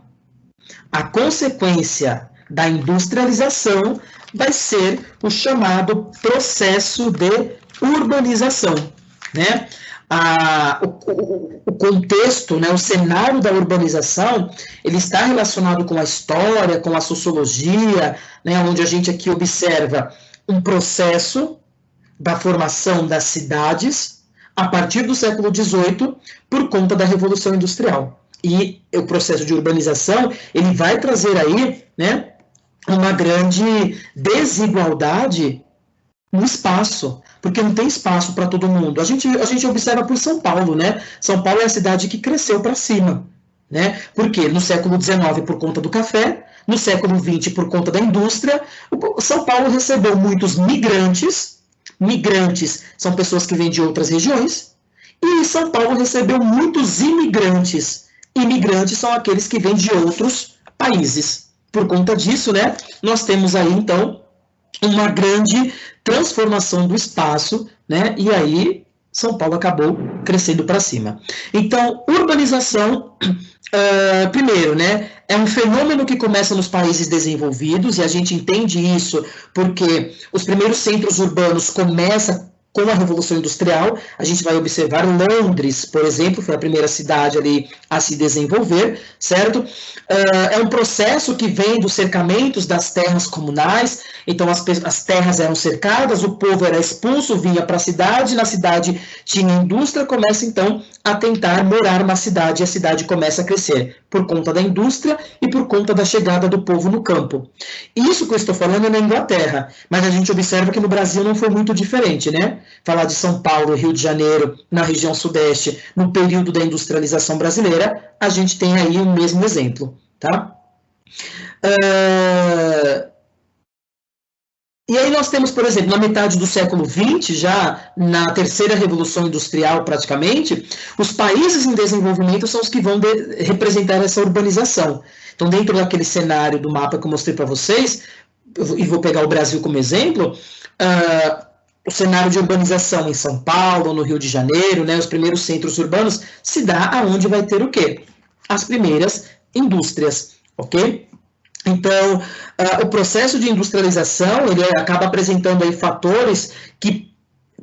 a consequência da industrialização vai ser o chamado processo de urbanização, né? O contexto, né, o cenário da urbanização, ele está relacionado com a história, com a sociologia, né, onde a gente aqui observa um processo da formação das cidades a partir do século XVIII por conta da Revolução Industrial. E o processo de urbanização, ele vai trazer aí, né, uma grande desigualdade no espaço, porque não tem espaço para todo mundo. A gente observa por São Paulo, né? São Paulo é a cidade que cresceu para cima, né? Porque no século XIX por conta do café, no século XX por conta da indústria, São Paulo recebeu muitos migrantes. Migrantes são pessoas que vêm de outras regiões, e São Paulo recebeu muitos imigrantes. Imigrantes são aqueles que vêm de outros países. Por conta disso, né? Nós temos aí então uma grande transformação do espaço, né? E aí São Paulo acabou crescendo para cima. Então, urbanização, primeiro, né? É um fenômeno que começa nos países desenvolvidos, e a gente entende isso porque os primeiros centros urbanos começam com a Revolução Industrial. A gente vai observar Londres, por exemplo, foi a primeira cidade ali a se desenvolver, certo? É um processo que vem dos cercamentos das terras comunais. Então as terras eram cercadas, o povo era expulso, vinha para a cidade, na cidade tinha indústria, começa então a tentar morar na cidade, e a cidade começa a crescer por conta da indústria e por conta da chegada do povo no campo. Isso que eu estou falando é na Inglaterra, mas a gente observa que no Brasil não foi muito diferente, né? Falar de São Paulo, Rio de Janeiro, na região sudeste, no período da industrialização brasileira, a gente tem aí o mesmo exemplo, tá? E aí nós temos, por exemplo, na metade do século XX, já na terceira revolução industrial praticamente, os países em desenvolvimento são os que vão representar essa urbanização. Então, dentro daquele cenário do mapa que eu mostrei para vocês, e vou pegar o Brasil como exemplo, o cenário de urbanização em São Paulo, no Rio de Janeiro, né, os primeiros centros urbanos, se dá aonde vai ter o quê? As primeiras indústrias, ok? Então, o processo de industrialização, ele acaba apresentando aí fatores que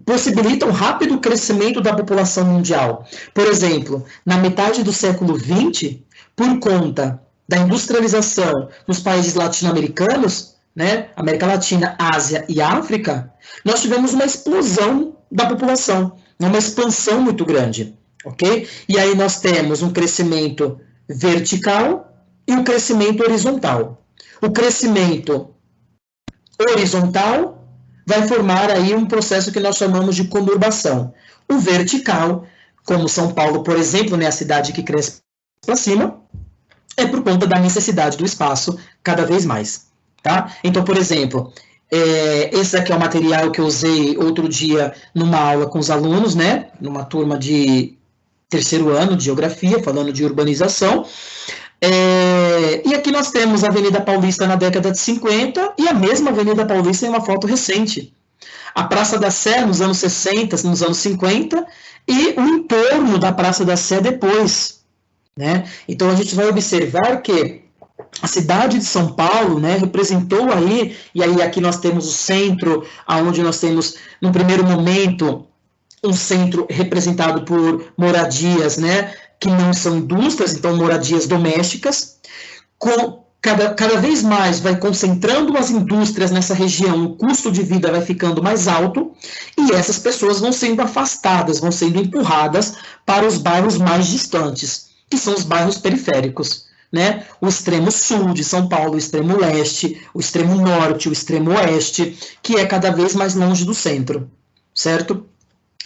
possibilitam rápido crescimento da população mundial. Por exemplo, na metade do século XX, por conta da industrialização nos países latino-americanos, né, América Latina, Ásia e África, nós tivemos uma explosão da população, uma expansão muito grande, ok? E aí nós temos um crescimento vertical e um crescimento horizontal. O crescimento horizontal vai formar aí um processo que nós chamamos de conurbação. O vertical, como São Paulo, por exemplo, né, a cidade que cresce para cima, é por conta da necessidade do espaço cada vez mais. Tá? Então, por exemplo, esse aqui é o material que eu usei outro dia numa aula com os alunos, né, numa turma de terceiro ano de geografia, falando de urbanização. E aqui nós temos a Avenida Paulista na década de 50 e a mesma Avenida Paulista em uma foto recente. A Praça da Sé nos anos 60, nos anos 50 e o entorno da Praça da Sé depois, né? Então a gente vai observar que a cidade de São Paulo, né, representou aí, e aí aqui nós temos o centro, onde nós temos, no primeiro momento, um centro representado por moradias, né, que não são indústrias, então moradias domésticas, cada vez mais vai concentrando as indústrias nessa região, o custo de vida vai ficando mais alto, e essas pessoas vão sendo afastadas, vão sendo empurradas para os bairros mais distantes, que são os bairros periféricos, né? O extremo sul de São Paulo, o extremo leste, o extremo norte, o extremo oeste, que é cada vez mais longe do centro, certo?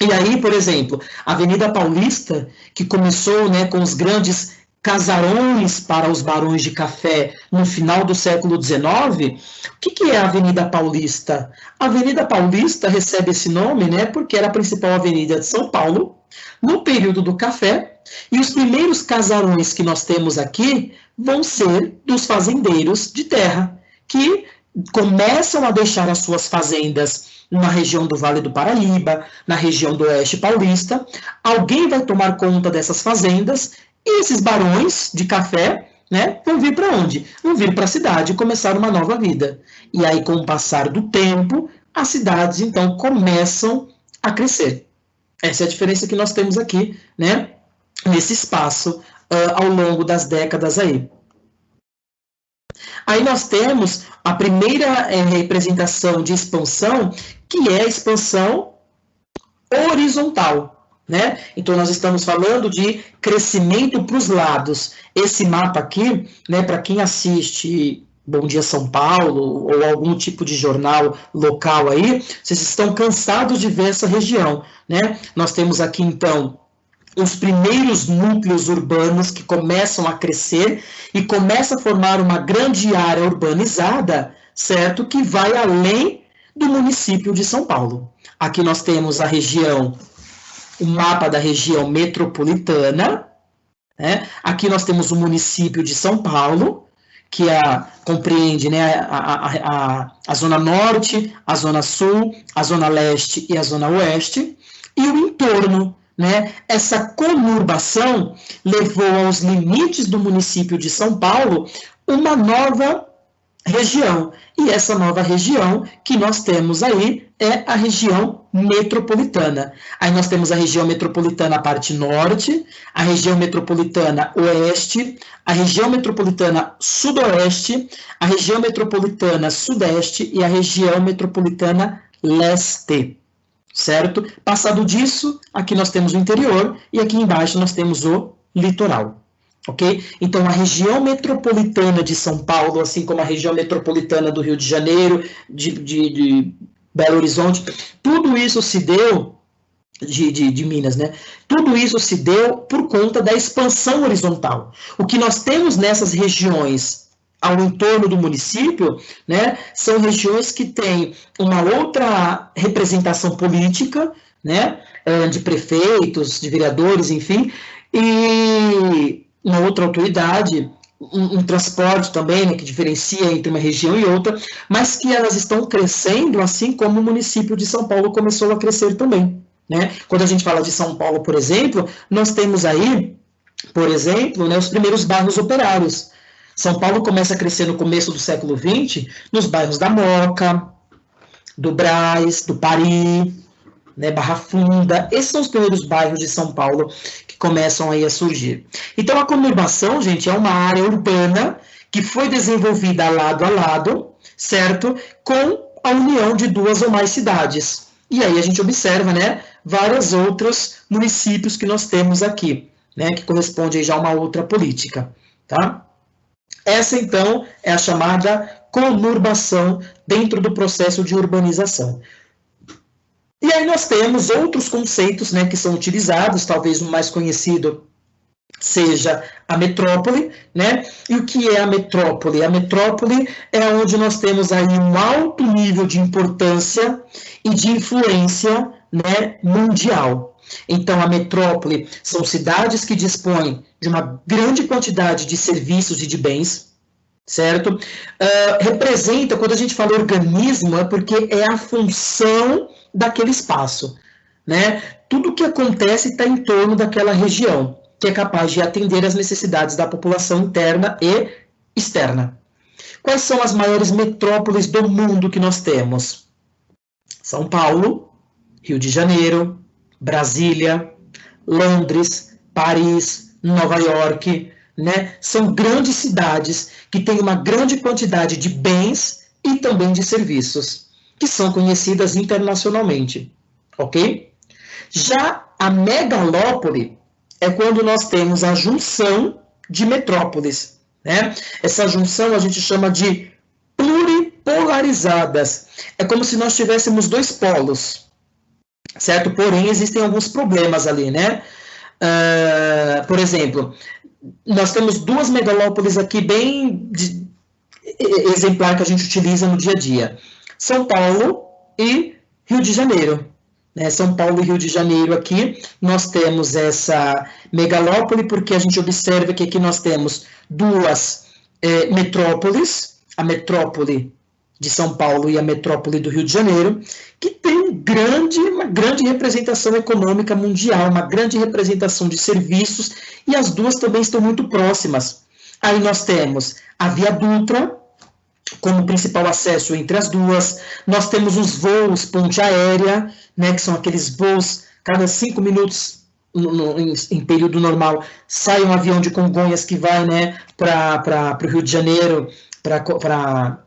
E aí, por exemplo, a Avenida Paulista, que começou, né, com os grandes casarões para os barões de café no final do século XIX, o que é a Avenida Paulista? A Avenida Paulista recebe esse nome, né, porque era a principal avenida de São Paulo, no período do café, e os primeiros casarões que nós temos aqui vão ser dos fazendeiros de terra, que começam a deixar as suas fazendas na região do Vale do Paraíba, na região do Oeste Paulista. Alguém vai tomar conta dessas fazendas e esses barões de café, né, vão vir para onde? Vão vir para a cidade e começar uma nova vida. E aí, com o passar do tempo, as cidades, então, começam a crescer. Essa é a diferença que nós temos aqui, né, nesse espaço, ao longo das décadas aí. Aí nós temos a primeira representação de expansão, que é a expansão horizontal, né? Então nós estamos falando de crescimento para os lados. Esse mapa aqui, né, para quem assiste Bom Dia São Paulo ou algum tipo de jornal local aí, vocês estão cansados de ver essa região, né? Nós temos aqui então os primeiros núcleos urbanos que começam a crescer e começa a formar uma grande área urbanizada, certo? Que vai além do município de São Paulo. Aqui nós temos a região, o mapa da região metropolitana, né? Aqui nós temos o município de São Paulo, que compreende, né, a Zona Norte, a Zona Sul, a Zona Leste e a Zona Oeste, e o entorno, né? Essa conurbação levou aos limites do município de São Paulo uma nova região. E essa nova região que nós temos aí é a região metropolitana. Aí nós temos a região metropolitana, a parte norte, a região metropolitana oeste, a região metropolitana sudoeste, a região metropolitana sudeste e a região metropolitana leste. Certo? Passado disso, aqui nós temos o interior e aqui embaixo nós temos o litoral. Ok? Então, a região metropolitana de São Paulo, assim como a região metropolitana do Rio de Janeiro, de Belo Horizonte, tudo isso se deu, de Minas, né? Tudo isso se deu por conta da expansão horizontal. O que nós temos nessas regiões ao entorno do município, né, são regiões que têm uma outra representação política, né, de prefeitos, de vereadores, enfim, e uma outra autoridade, um transporte também, né, que diferencia entre uma região e outra, mas que elas estão crescendo, assim como o município de São Paulo começou a crescer também, né? Quando a gente fala de São Paulo, por exemplo, nós temos aí, por exemplo, né, os primeiros bairros operários. São Paulo começa a crescer no começo do século XX, nos bairros da Moca, do Brás, do Pari, né, Barra Funda. Esses são os primeiros bairros de São Paulo que começam aí a surgir. Então, a conurbação, gente, é uma área urbana que foi desenvolvida lado a lado, certo? Com a união de duas ou mais cidades. E aí a gente observa, né, vários outros municípios que nós temos aqui, né, que corresponde aí já a uma outra política, tá? Essa, então, é a chamada conurbação dentro do processo de urbanização. E aí nós temos outros conceitos, né, que são utilizados, talvez o mais conhecido seja a metrópole, né? E o que é a metrópole? A metrópole é onde nós temos aí um alto nível de importância e de influência, né, mundial. Então, a metrópole são cidades que dispõem de uma grande quantidade de serviços e de bens, certo? Representa, quando a gente fala organismo, é porque é a função daquele espaço, né? Tudo que acontece está em torno daquela região, que é capaz de atender às necessidades da população interna e externa. Quais são as maiores metrópoles do mundo que nós temos? São Paulo, Rio de Janeiro, Brasília, Londres, Paris, Nova York, né? São grandes cidades que têm uma grande quantidade de bens e também de serviços, que são conhecidas internacionalmente, ok? Já a megalópole é quando nós temos a junção de metrópoles, né? Essa junção a gente chama de pluripolarizadas. É como se nós tivéssemos dois polos. certo? Porém, existem alguns problemas ali, né? Por exemplo, nós temos duas megalópolis aqui bem exemplar que a gente utiliza no dia a dia. São Paulo e Rio de Janeiro. Né? São Paulo e Rio de Janeiro aqui, nós temos essa megalópole, porque a gente observa que aqui nós temos duas metrópoles, a metrópole de São Paulo e a metrópole do Rio de Janeiro, que tem uma grande representação econômica mundial, uma grande representação de serviços, e as duas também estão muito próximas. Aí nós temos a Via Dutra, como principal acesso entre as duas, nós temos os voos ponte aérea, né, que são aqueles voos, cada 5 minutos, em período normal, sai um avião de Congonhas que vai, né, para o Rio de Janeiro, para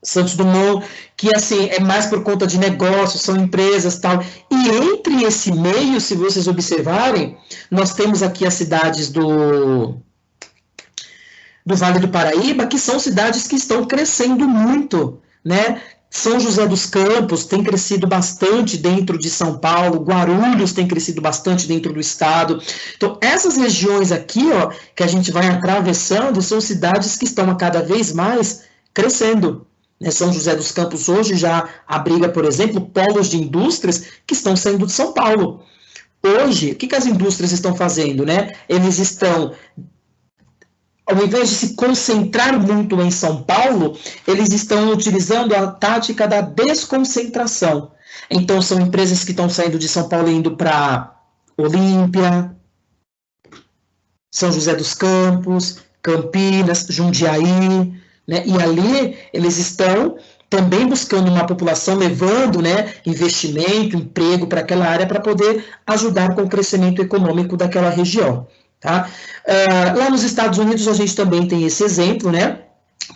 Santos Dumont, que assim, é mais por conta de negócios, são empresas, tal, e entre esse meio, se vocês observarem, nós temos aqui as cidades do Vale do Paraíba, que são cidades que estão crescendo muito, né? São José dos Campos tem crescido bastante dentro de São Paulo, Guarulhos tem crescido bastante dentro do estado. Então, essas regiões aqui, ó, que a gente vai atravessando, são cidades que estão a cada vez mais crescendo. Né? São José dos Campos hoje já abriga, por exemplo, polos de indústrias que estão saindo de São Paulo. Hoje, o que as indústrias estão fazendo, né? Eles estão, ao invés de se concentrar muito em São Paulo, eles estão utilizando a tática da desconcentração. Então, são empresas que estão saindo de São Paulo e indo para Olímpia, São José dos Campos, Campinas, Jundiaí, né? E ali eles estão também buscando uma população, levando, né, investimento, emprego para aquela área, para poder ajudar com o crescimento econômico daquela região. Tá? Lá nos Estados Unidos a gente também tem esse exemplo, né,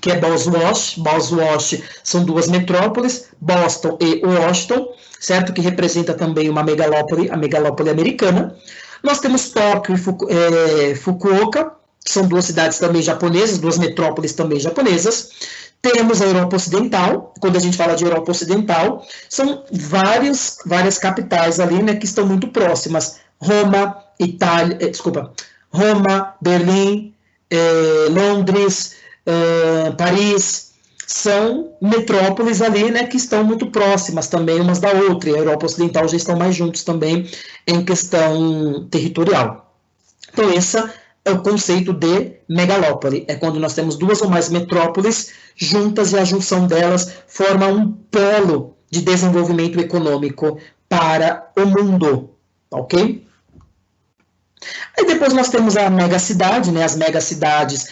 que é Boswash. Boswash são duas metrópoles, Boston e Washington, certo? Que representa também uma megalópole, a megalópole americana. Nós temos Tóquio e Fukuoka, que são duas cidades também japonesas, duas metrópoles também japonesas. Temos a Europa Ocidental. Quando a gente fala de Europa Ocidental, são várias capitais ali, né, que estão muito próximas. Roma, Berlim, Londres, Paris, são metrópoles ali, né, que estão muito próximas também umas da outra, e a Europa Ocidental já estão mais juntos também em questão territorial. Então, esse é o conceito de megalópole, é quando nós temos duas ou mais metrópoles juntas e a junção delas forma um polo de desenvolvimento econômico para o mundo, ok? Aí depois nós temos a megacidade, né, as megacidades,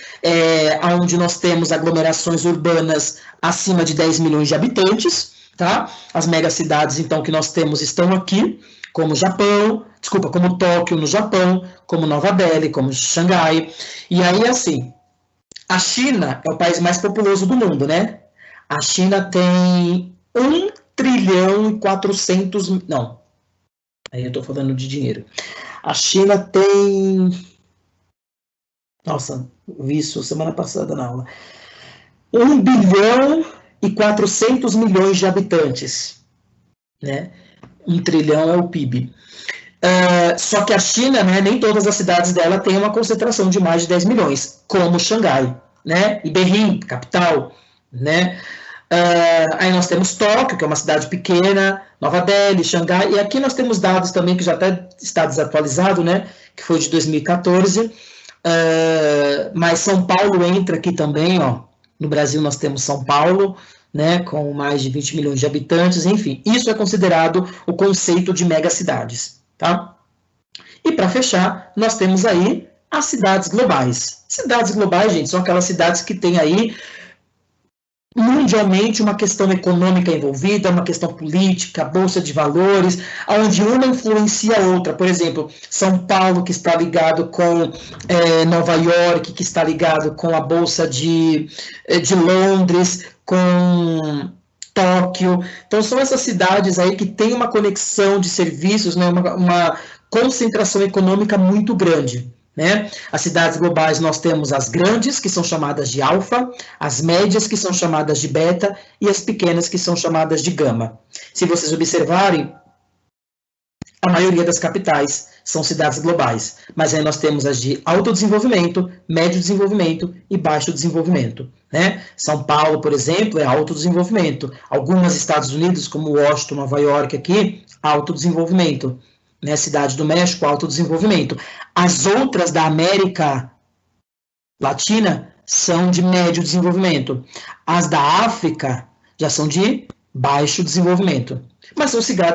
onde nós temos aglomerações urbanas acima de 10 milhões de habitantes, tá? As megacidades, então, que nós temos estão aqui, como como Tóquio no Japão, como Nova Delhi, como Xangai. E aí, assim, a China é o país mais populoso do mundo, né? A China tem 1 trilhão e 400... Não, aí eu tô falando de dinheiro. A China tem... Nossa, vi isso semana passada na aula. 1 bilhão e 400 milhões de habitantes, né? 1 trilhão é o PIB. Só que a China, né, nem todas as cidades dela têm uma concentração de mais de 10 milhões, como Xangai, né? E Berlim, capital, né? Aí nós temos Tóquio, que é uma cidade pequena, Nova Delhi, Xangai, e aqui nós temos dados também que já até está desatualizado, né? Que foi de 2014, mas São Paulo entra aqui também, ó. No Brasil nós temos São Paulo, né, com mais de 20 milhões de habitantes, enfim, isso é considerado o conceito de megacidades, tá? E para fechar, nós temos aí as cidades globais. Cidades globais, gente, são aquelas cidades que têm aí mundialmente uma questão econômica envolvida, uma questão política, bolsa de valores, onde uma influencia a outra. Por exemplo, São Paulo, que está ligado com Nova York, que está ligado com a bolsa de Londres, com Tóquio. Então, são essas cidades aí que têm uma conexão de serviços, né, uma concentração econômica muito grande. Né? As cidades globais nós temos as grandes, que são chamadas de alfa, as médias, que são chamadas de beta, e as pequenas, que são chamadas de gama. Se vocês observarem, a maioria das capitais são cidades globais, mas aí nós temos as de alto desenvolvimento, médio desenvolvimento e baixo desenvolvimento, né? São Paulo, por exemplo, é alto desenvolvimento. Algumas Estados Unidos, como Washington, Nova York aqui, alto desenvolvimento, né? Cidade do México, alto desenvolvimento. As outras da América Latina são de médio desenvolvimento. As da África já são de baixo desenvolvimento. Mas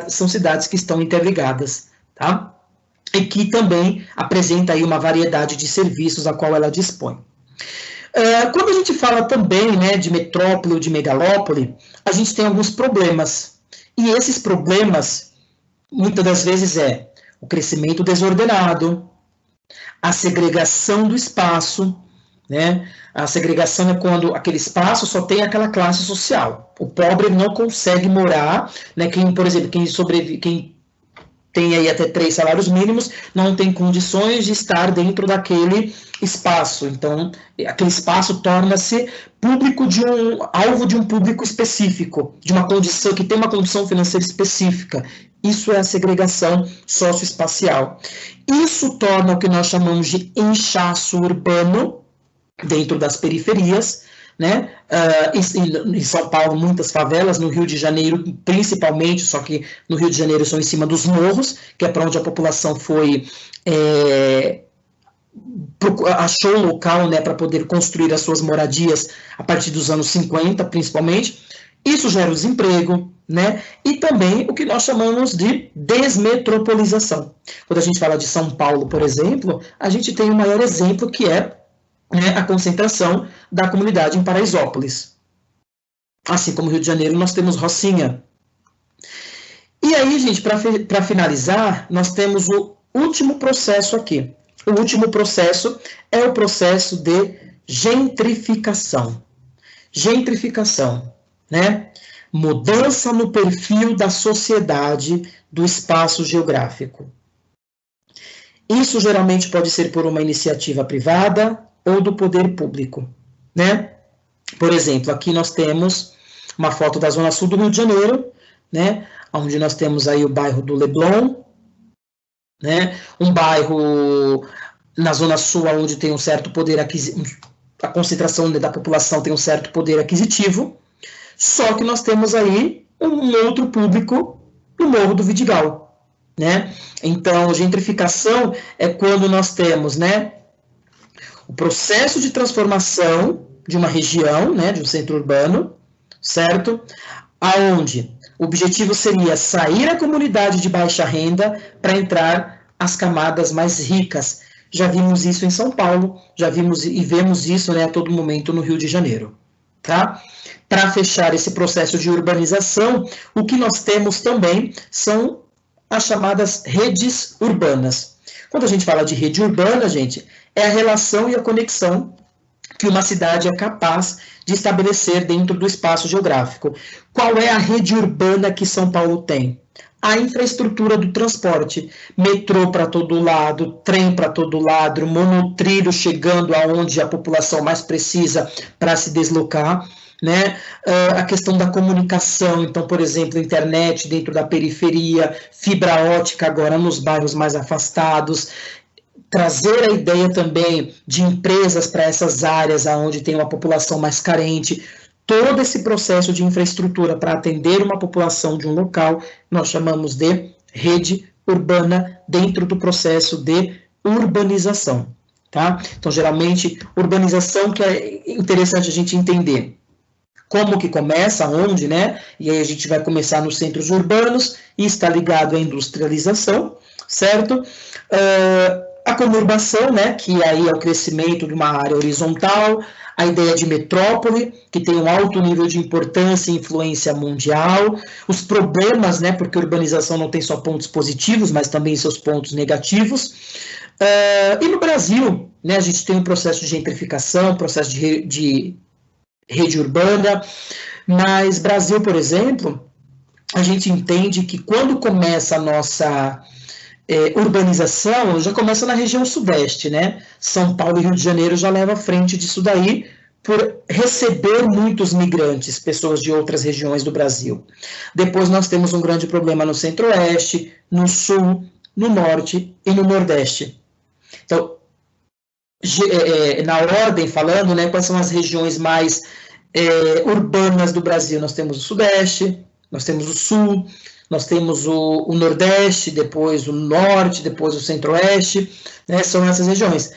são cidades que estão interligadas, tá? E que também apresenta aí uma variedade de serviços a qual ela dispõe. Quando a gente fala também, né, de metrópole ou de megalópole, a gente tem alguns problemas. E esses problemas, muitas das vezes, é o crescimento desordenado, a segregação do espaço, né? A segregação é quando aquele espaço só tem aquela classe social. O pobre não consegue morar, né? Por exemplo, quem tem aí até 3 salários mínimos não tem condições de estar dentro daquele espaço. Então, aquele espaço torna-se alvo de um público específico, de uma condição que tem uma condição financeira específica. Isso é a segregação socioespacial. Isso torna o que nós chamamos de inchaço urbano dentro das periferias, né? Em São Paulo, muitas favelas, no Rio de Janeiro, principalmente, só que no Rio de Janeiro são em cima dos morros, que é para onde a população foi, achou um local, né, para poder construir as suas moradias a partir dos anos 50, principalmente. Isso gera o desemprego, né? E também o que nós chamamos de desmetropolização. Quando a gente fala de São Paulo, por exemplo, a gente tem o maior exemplo que é, né, a concentração da comunidade em Paraisópolis. Assim como no Rio de Janeiro, nós temos Rocinha. E aí, gente, para finalizar, nós temos o último processo aqui. O último processo é o processo de gentrificação. Gentrificação, né? Mudança no perfil da sociedade do espaço geográfico. Isso geralmente pode ser por uma iniciativa privada ou do poder público, né? Por exemplo, aqui nós temos uma foto da Zona Sul do Rio de Janeiro, né? Onde nós temos aí o bairro do Leblon, né? Um bairro na Zona Sul onde tem um certo poder aquisitivo, a concentração da população tem um certo poder aquisitivo, só que nós temos aí um outro público no Morro do Vidigal, né? Então, gentrificação é quando nós temos, né, o processo de transformação de uma região, né, de um centro urbano, certo? Aonde o objetivo seria sair a comunidade de baixa renda para entrar as camadas mais ricas. Já vimos isso em São Paulo, já vimos e vemos isso, né, a todo momento no Rio de Janeiro, tá? Para fechar esse processo de urbanização, o que nós temos também são as chamadas redes urbanas. Quando a gente fala de rede urbana, gente, é a relação e a conexão que uma cidade é capaz de estabelecer dentro do espaço geográfico. Qual é a rede urbana que São Paulo tem? A infraestrutura do transporte, metrô para todo lado, trem para todo lado, monotrilho chegando aonde a população mais precisa para se deslocar, né? A questão da comunicação, então, por exemplo, internet dentro da periferia, fibra ótica agora nos bairros mais afastados, trazer a ideia também de empresas para essas áreas onde tem uma população mais carente. Todo esse processo de infraestrutura para atender uma população de um local, nós chamamos de rede urbana dentro do processo de urbanização, tá? Então, geralmente, urbanização que é interessante a gente entender como que começa, onde, né? E aí a gente vai começar nos centros urbanos e está ligado à industrialização, certo? A conurbação, né, que aí é o crescimento de uma área horizontal, a ideia de metrópole, que tem um alto nível de importância e influência mundial, os problemas, né, porque a urbanização não tem só pontos positivos, mas também seus pontos negativos. E no Brasil, né, a gente tem um processo de gentrificação, processo de rede urbana, mas Brasil, por exemplo, a gente entende que quando começa a nossa urbanização, já começa na região sudeste, né? São Paulo e Rio de Janeiro já leva à frente disso daí, por receber muitos migrantes, pessoas de outras regiões do Brasil. Depois nós temos um grande problema no Centro-Oeste, no Sul, no Norte e no Nordeste. Então, na ordem falando, né, quais são as regiões mais urbanas do Brasil? Nós temos o Sudeste, nós temos o Sul, nós temos o Nordeste, depois o Norte, depois o Centro-Oeste, né, são essas regiões.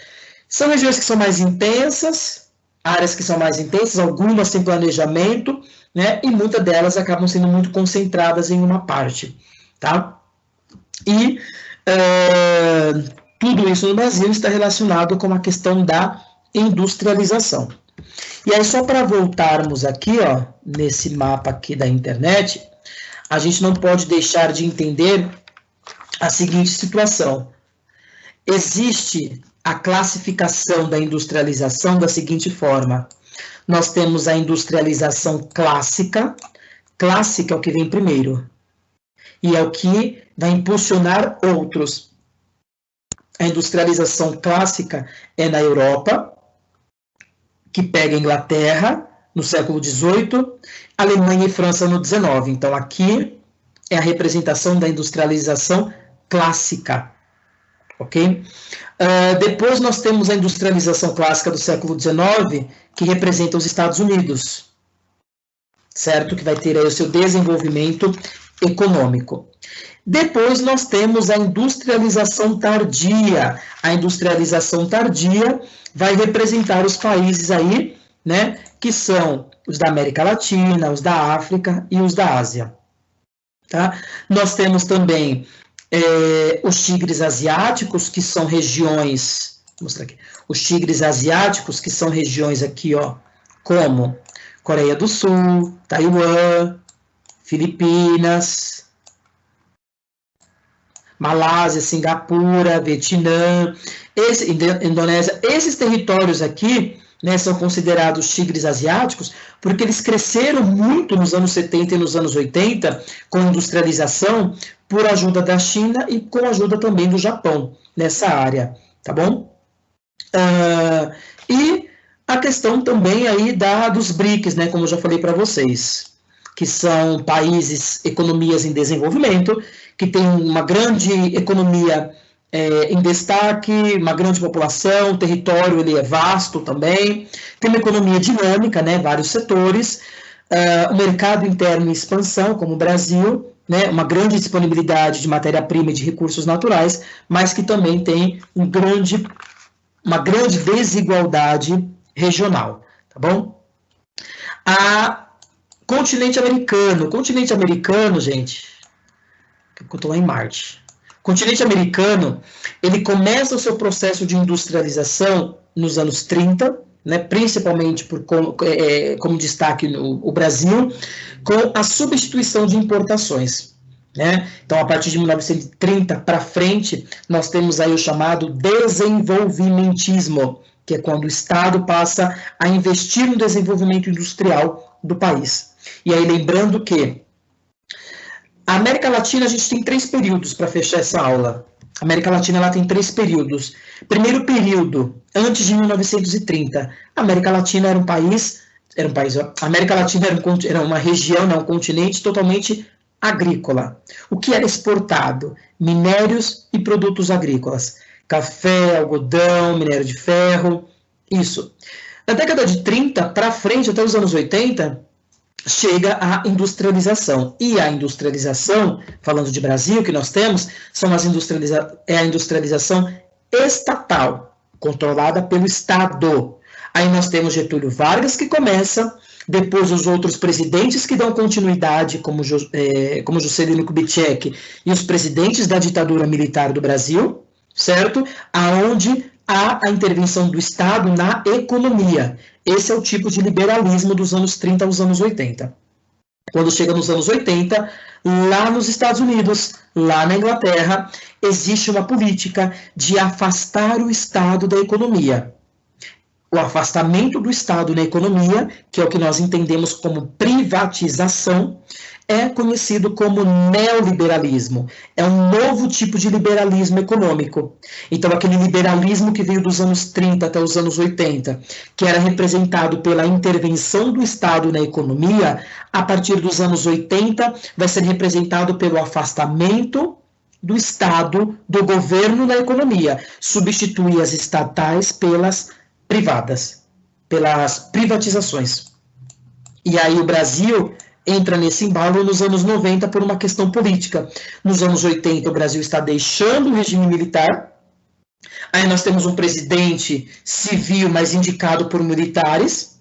São regiões que são mais intensas, áreas que são mais intensas, algumas sem planejamento, né, e muitas delas acabam sendo muito concentradas em uma parte, tá? E tudo isso no Brasil está relacionado com a questão da industrialização. E aí, só para voltarmos aqui, ó, nesse mapa aqui da internet, a gente não pode deixar de entender a seguinte situação. Existe a classificação da industrialização da seguinte forma. Nós temos a industrialização clássica. Clássica é o que vem primeiro. E é o que vai impulsionar outros. A industrialização clássica é na Europa, que pega a Inglaterra no século XVIII, Alemanha e França no XIX. Então, aqui é a representação da industrialização clássica. Ok? Depois nós temos a industrialização clássica do século XIX, que representa os Estados Unidos, certo? Que vai ter aí o seu desenvolvimento econômico. Depois nós temos a industrialização tardia. A industrialização tardia vai representar os países aí, né, que são os da América Latina, os da África e os da Ásia. Tá? Nós temos também os tigres asiáticos, que são regiões, vou mostrar aqui, os tigres asiáticos, que são regiões aqui, ó, como Coreia do Sul, Taiwan, Filipinas, Malásia, Singapura, Vietnã, Indonésia. Esses territórios aqui, né, são considerados tigres asiáticos porque eles cresceram muito nos anos 70 e nos anos 80 com industrialização por ajuda da China e com ajuda também do Japão nessa área, tá bom? E a questão também aí dos BRICS, né, como eu já falei para vocês, que são países, economias em desenvolvimento, que tem uma grande economia em destaque, uma grande população, o território ele é vasto também, tem uma economia dinâmica, né, vários setores, o mercado interno em expansão, como o Brasil, né, uma grande disponibilidade de matéria-prima e de recursos naturais, mas que também tem uma grande desigualdade regional, tá bom? Continente americano, gente, eu estou lá em Marte. O continente americano, ele começa o seu processo de industrialização nos anos 30, né, principalmente como destaque o Brasil, com a substituição de importações. Né? Então, a partir de 1930 para frente, nós temos aí o chamado desenvolvimentismo, que é quando o Estado passa a investir no desenvolvimento industrial do país. E aí, lembrando que a América Latina, a gente tem 3 períodos para fechar essa aula. A América Latina ela tem 3 períodos. Primeiro período, antes de 1930, a América Latina era um país, a América Latina era uma região, né, um continente totalmente agrícola. O que era exportado? Minérios e produtos agrícolas. Café, algodão, minério de ferro, isso. Na década de 30 para frente, até os anos 80, chega a industrialização. E a industrialização, falando de Brasil, que nós temos, é a industrialização estatal, controlada pelo Estado. Aí nós temos Getúlio Vargas, que começa, depois os outros presidentes que dão continuidade, como Juscelino Kubitschek, e os presidentes da ditadura militar do Brasil, certo? Aonde há a intervenção do Estado na economia. Esse é o tipo de liberalismo dos anos 30 aos anos 80. Quando chega nos anos 80, lá nos Estados Unidos, lá na Inglaterra, existe uma política de afastar o Estado da economia. o afastamento do Estado na economia, que é o que nós entendemos como privatização, é conhecido como neoliberalismo. É um novo tipo de liberalismo econômico. Então, aquele liberalismo que veio dos anos 30 até os anos 80, que era representado pela intervenção do Estado na economia, a partir dos anos 80, vai ser representado pelo afastamento do Estado, do governo na economia. Substitui as estatais pelas privadas, pelas privatizações. E aí o Brasil entra nesse embalo nos anos 90 por uma questão política. Nos anos 80 o Brasil está deixando o regime militar, aí nós temos um presidente civil, mas indicado por militares,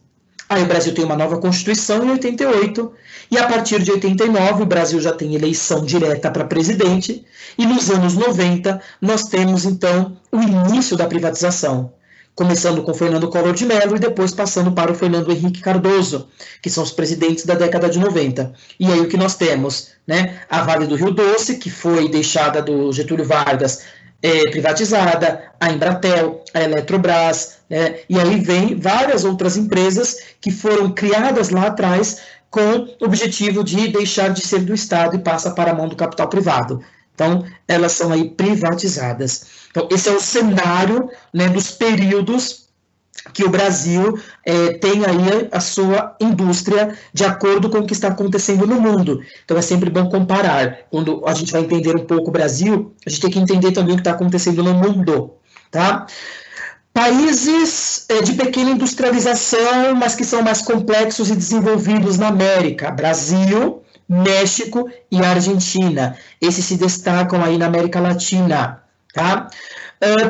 aí o Brasil tem uma nova Constituição em 88, e a partir de 89 o Brasil já tem eleição direta para presidente, e nos anos 90 nós temos então o início da privatização, começando com Fernando Collor de Mello e depois passando para o Fernando Henrique Cardoso, que são os presidentes da década de 90. E aí o que nós temos? Né? A Vale do Rio Doce, que foi deixada do Getúlio Vargas, privatizada, a Embratel, a Eletrobras, né? E aí vem várias outras empresas que foram criadas lá atrás com o objetivo de deixar de ser do Estado e passa para a mão do capital privado. Então, elas são aí privatizadas. Então, esse é o cenário, né, dos períodos que o Brasil tem aí a sua indústria de acordo com o que está acontecendo no mundo. Então, é sempre bom comparar. Quando a gente vai entender um pouco o Brasil, a gente tem que entender também o que está acontecendo no mundo, tá? Países de pequena industrialização, mas que são mais complexos e desenvolvidos na América. Brasil, México e Argentina. Esses se destacam aí na América Latina, tá?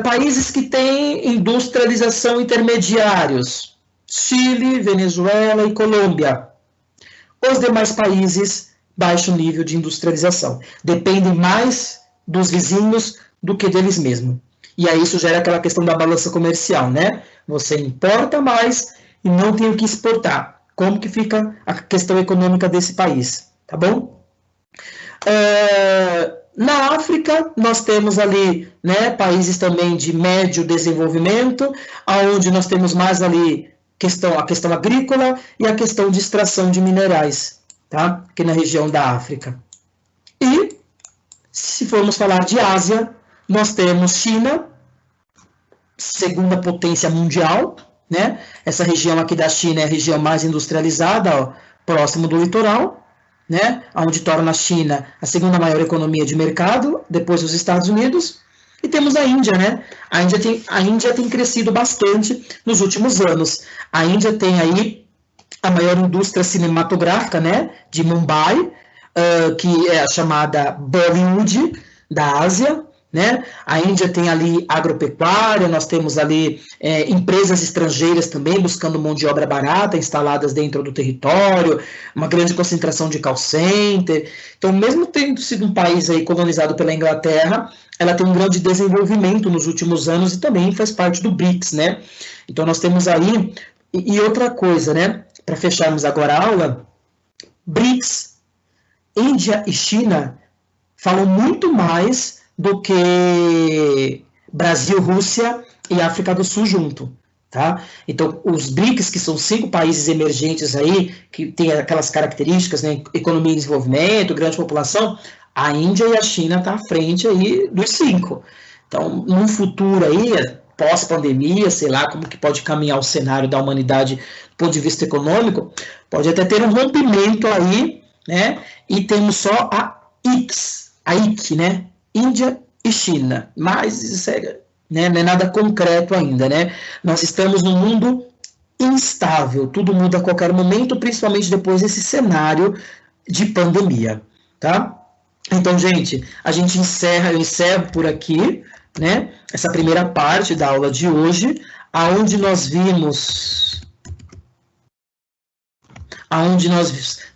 Países que têm industrialização intermediários, Chile, Venezuela e Colômbia. Os demais países, baixo nível de industrialização. Dependem mais dos vizinhos do que deles mesmos. E aí isso gera aquela questão da balança comercial, né? Você importa mais e não tem o que exportar. Como que fica a questão econômica desse país? Tá bom? Na África, nós temos ali, né, países também de médio desenvolvimento, onde nós temos mais ali a questão agrícola e a questão de extração de minerais, tá? Aqui na região da África. E, se formos falar de Ásia, nós temos China, segunda potência mundial, né? Essa região aqui da China é a região mais industrializada, ó, próximo do litoral, né, onde torna a China a segunda maior economia de mercado, depois dos Estados Unidos, e temos a Índia, né? A Índia tem crescido bastante nos últimos anos. A Índia tem aí a maior indústria cinematográfica, né, de Mumbai, que é a chamada Bollywood da Ásia, né? A Índia tem ali agropecuária, nós temos ali empresas estrangeiras também buscando mão de obra barata instaladas dentro do território, uma grande concentração de call center. Então, mesmo tendo sido um país aí colonizado pela Inglaterra, ela tem um grande desenvolvimento nos últimos anos e também faz parte do BRICS, né? Então, nós temos aí, e outra coisa, né? Para fecharmos agora a aula, BRICS, Índia e China falam muito mais do que Brasil, Rússia e África do Sul junto, tá? Então, os BRICS, que são 5 países emergentes aí, que têm aquelas características, né, economia em desenvolvimento, grande população, a Índia e a China estão à frente aí dos 5. Então, num futuro aí, pós-pandemia, sei lá, como que pode caminhar o cenário da humanidade do ponto de vista econômico, pode até ter um rompimento aí, né, e temos só a IC, né, Índia e China, mas isso né, não é nada concreto ainda, né? Nós estamos num mundo instável, tudo muda a qualquer momento, principalmente depois desse cenário de pandemia, tá? Então, gente, eu encerro por aqui, né, essa primeira parte da aula de hoje, aonde nós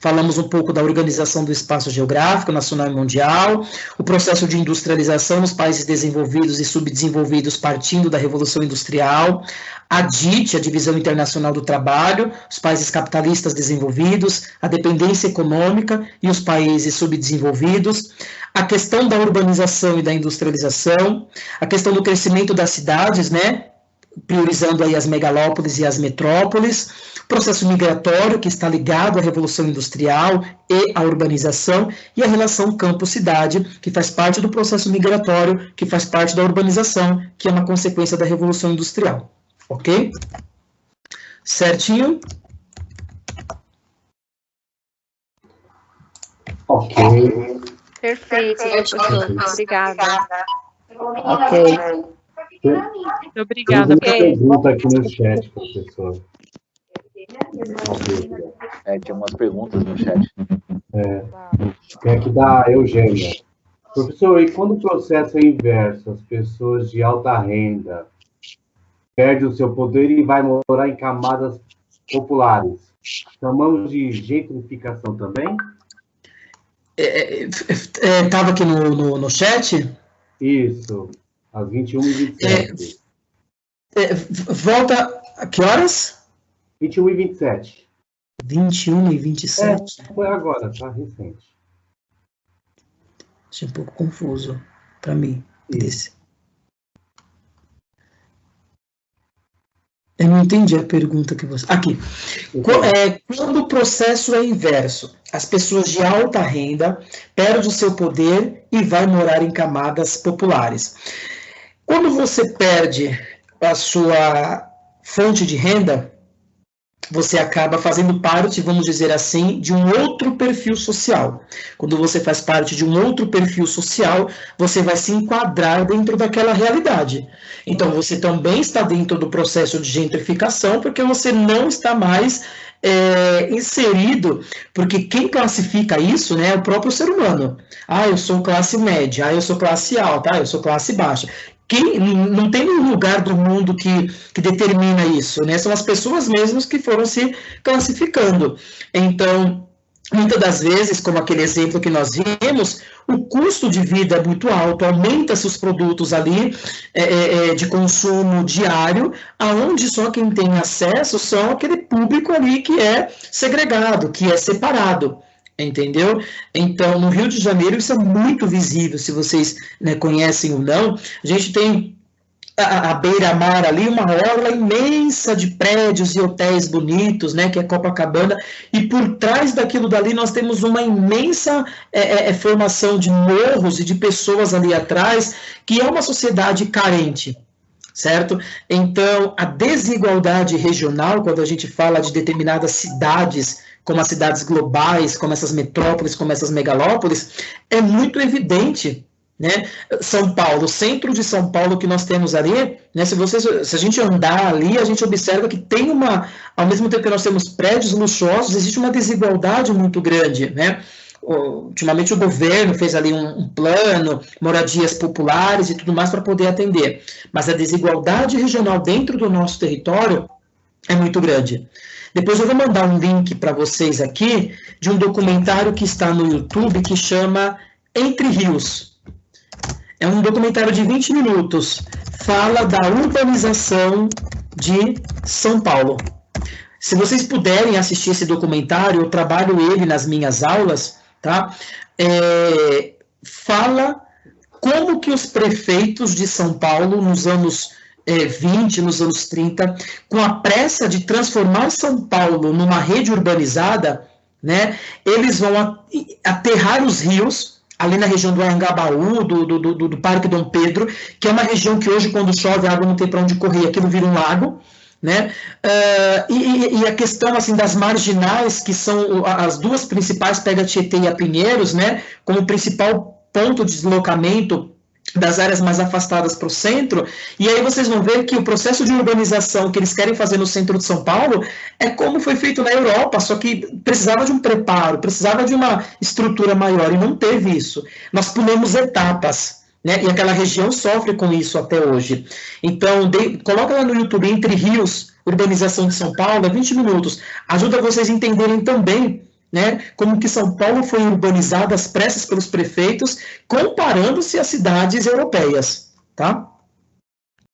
falamos um pouco da organização do espaço geográfico nacional e mundial, o processo de industrialização nos países desenvolvidos e subdesenvolvidos partindo da Revolução Industrial, a DIT, a Divisão Internacional do Trabalho, os países capitalistas desenvolvidos, a dependência econômica e os países subdesenvolvidos, a questão da urbanização e da industrialização, a questão do crescimento das cidades, né, priorizando aí as megalópolis e as metrópoles, processo migratório, que está ligado à Revolução Industrial e à urbanização, e a relação campo-cidade, que faz parte do processo migratório, que faz parte da urbanização, que é uma consequência da Revolução Industrial. Ok? Certinho? Ok. Perfeito, professor. Obrigada. Ok. Muito obrigada. Tem pergunta aqui no chat, professor. Tinha umas perguntas no chat. Tem aqui da Eugênia. Professor, e quando o processo é inverso, as pessoas de alta renda perdem o seu poder e vai morar em camadas populares, chamamos de gentrificação também? Estava aqui no chat? Isso, às 21h27. Volta a que horas? 21h27. 21h27. Foi agora, tá recente. Achei um pouco confuso para mim. Esse. Eu não entendi a pergunta que você... Aqui. Quando o processo é inverso, as pessoas de alta renda perdem o seu poder e vai morar em camadas populares. Quando você perde a sua fonte de renda, você acaba fazendo parte, vamos dizer assim, de um outro perfil social. Quando você faz parte de um outro perfil social, você vai se enquadrar dentro daquela realidade. Então, você também está dentro do processo de gentrificação, porque você não está mais inserido, porque quem classifica isso, né, é o próprio ser humano. Eu sou classe média, eu sou classe alta, eu sou classe baixa. Não tem nenhum lugar do mundo que determina isso, né? São as pessoas mesmas que foram se classificando. Então, muitas das vezes, como aquele exemplo que nós vimos, o custo de vida é muito alto, aumenta-se os produtos ali de consumo diário, aonde só quem tem acesso são aquele público ali que é segregado, que é separado. Entendeu? Então, no Rio de Janeiro, isso é muito visível, se vocês conhecem ou não. A gente tem a beira-mar ali, uma orla imensa de prédios e hotéis bonitos, né, que é Copacabana, e por trás daquilo dali nós temos uma imensa formação de morros e de pessoas ali atrás, que é uma sociedade carente. Certo? Então, a desigualdade regional, quando a gente fala de determinadas cidades, como as cidades globais, como essas metrópoles, como essas megalópolis, é muito evidente, né? São Paulo, o centro de São Paulo que nós temos ali, né? Se a gente andar ali, a gente observa que tem ao mesmo tempo que nós temos prédios luxuosos, existe uma desigualdade muito grande, né? Ultimamente o governo fez ali um plano, moradias populares e tudo mais para poder atender, mas a desigualdade regional dentro do nosso território é muito grande. Depois eu vou mandar um link para vocês aqui de um documentário que está no YouTube que chama Entre Rios. É um documentário de 20 minutos, fala da urbanização de São Paulo. Se vocês puderem assistir esse documentário, eu trabalho ele nas minhas aulas, tá? Fala como que os prefeitos de São Paulo, nos anos 20, nos anos 30, com a pressa de transformar São Paulo numa rede urbanizada, né, eles vão aterrar os rios, ali na região do Anhangabaú, do Parque Dom Pedro, que é uma região que hoje, quando chove, a água não tem para onde correr, aquilo vira um lago, né? E a questão assim das marginais, que são as duas principais, pega Tietê e a Pinheiros, né, como principal ponto de deslocamento das áreas mais afastadas para o centro, e aí vocês vão ver que o processo de urbanização que eles querem fazer no centro de São Paulo é como foi feito na Europa, só que precisava de um preparo, precisava de uma estrutura maior, e não teve isso. Nós pulamos etapas, né, e aquela região sofre com isso até hoje. Então, coloca lá no YouTube, Entre Rios, Urbanização de São Paulo, é 20 minutos. Ajuda vocês a entenderem também, né, como que São Paulo foi urbanizada às pressas pelos prefeitos, comparando-se às cidades europeias, tá?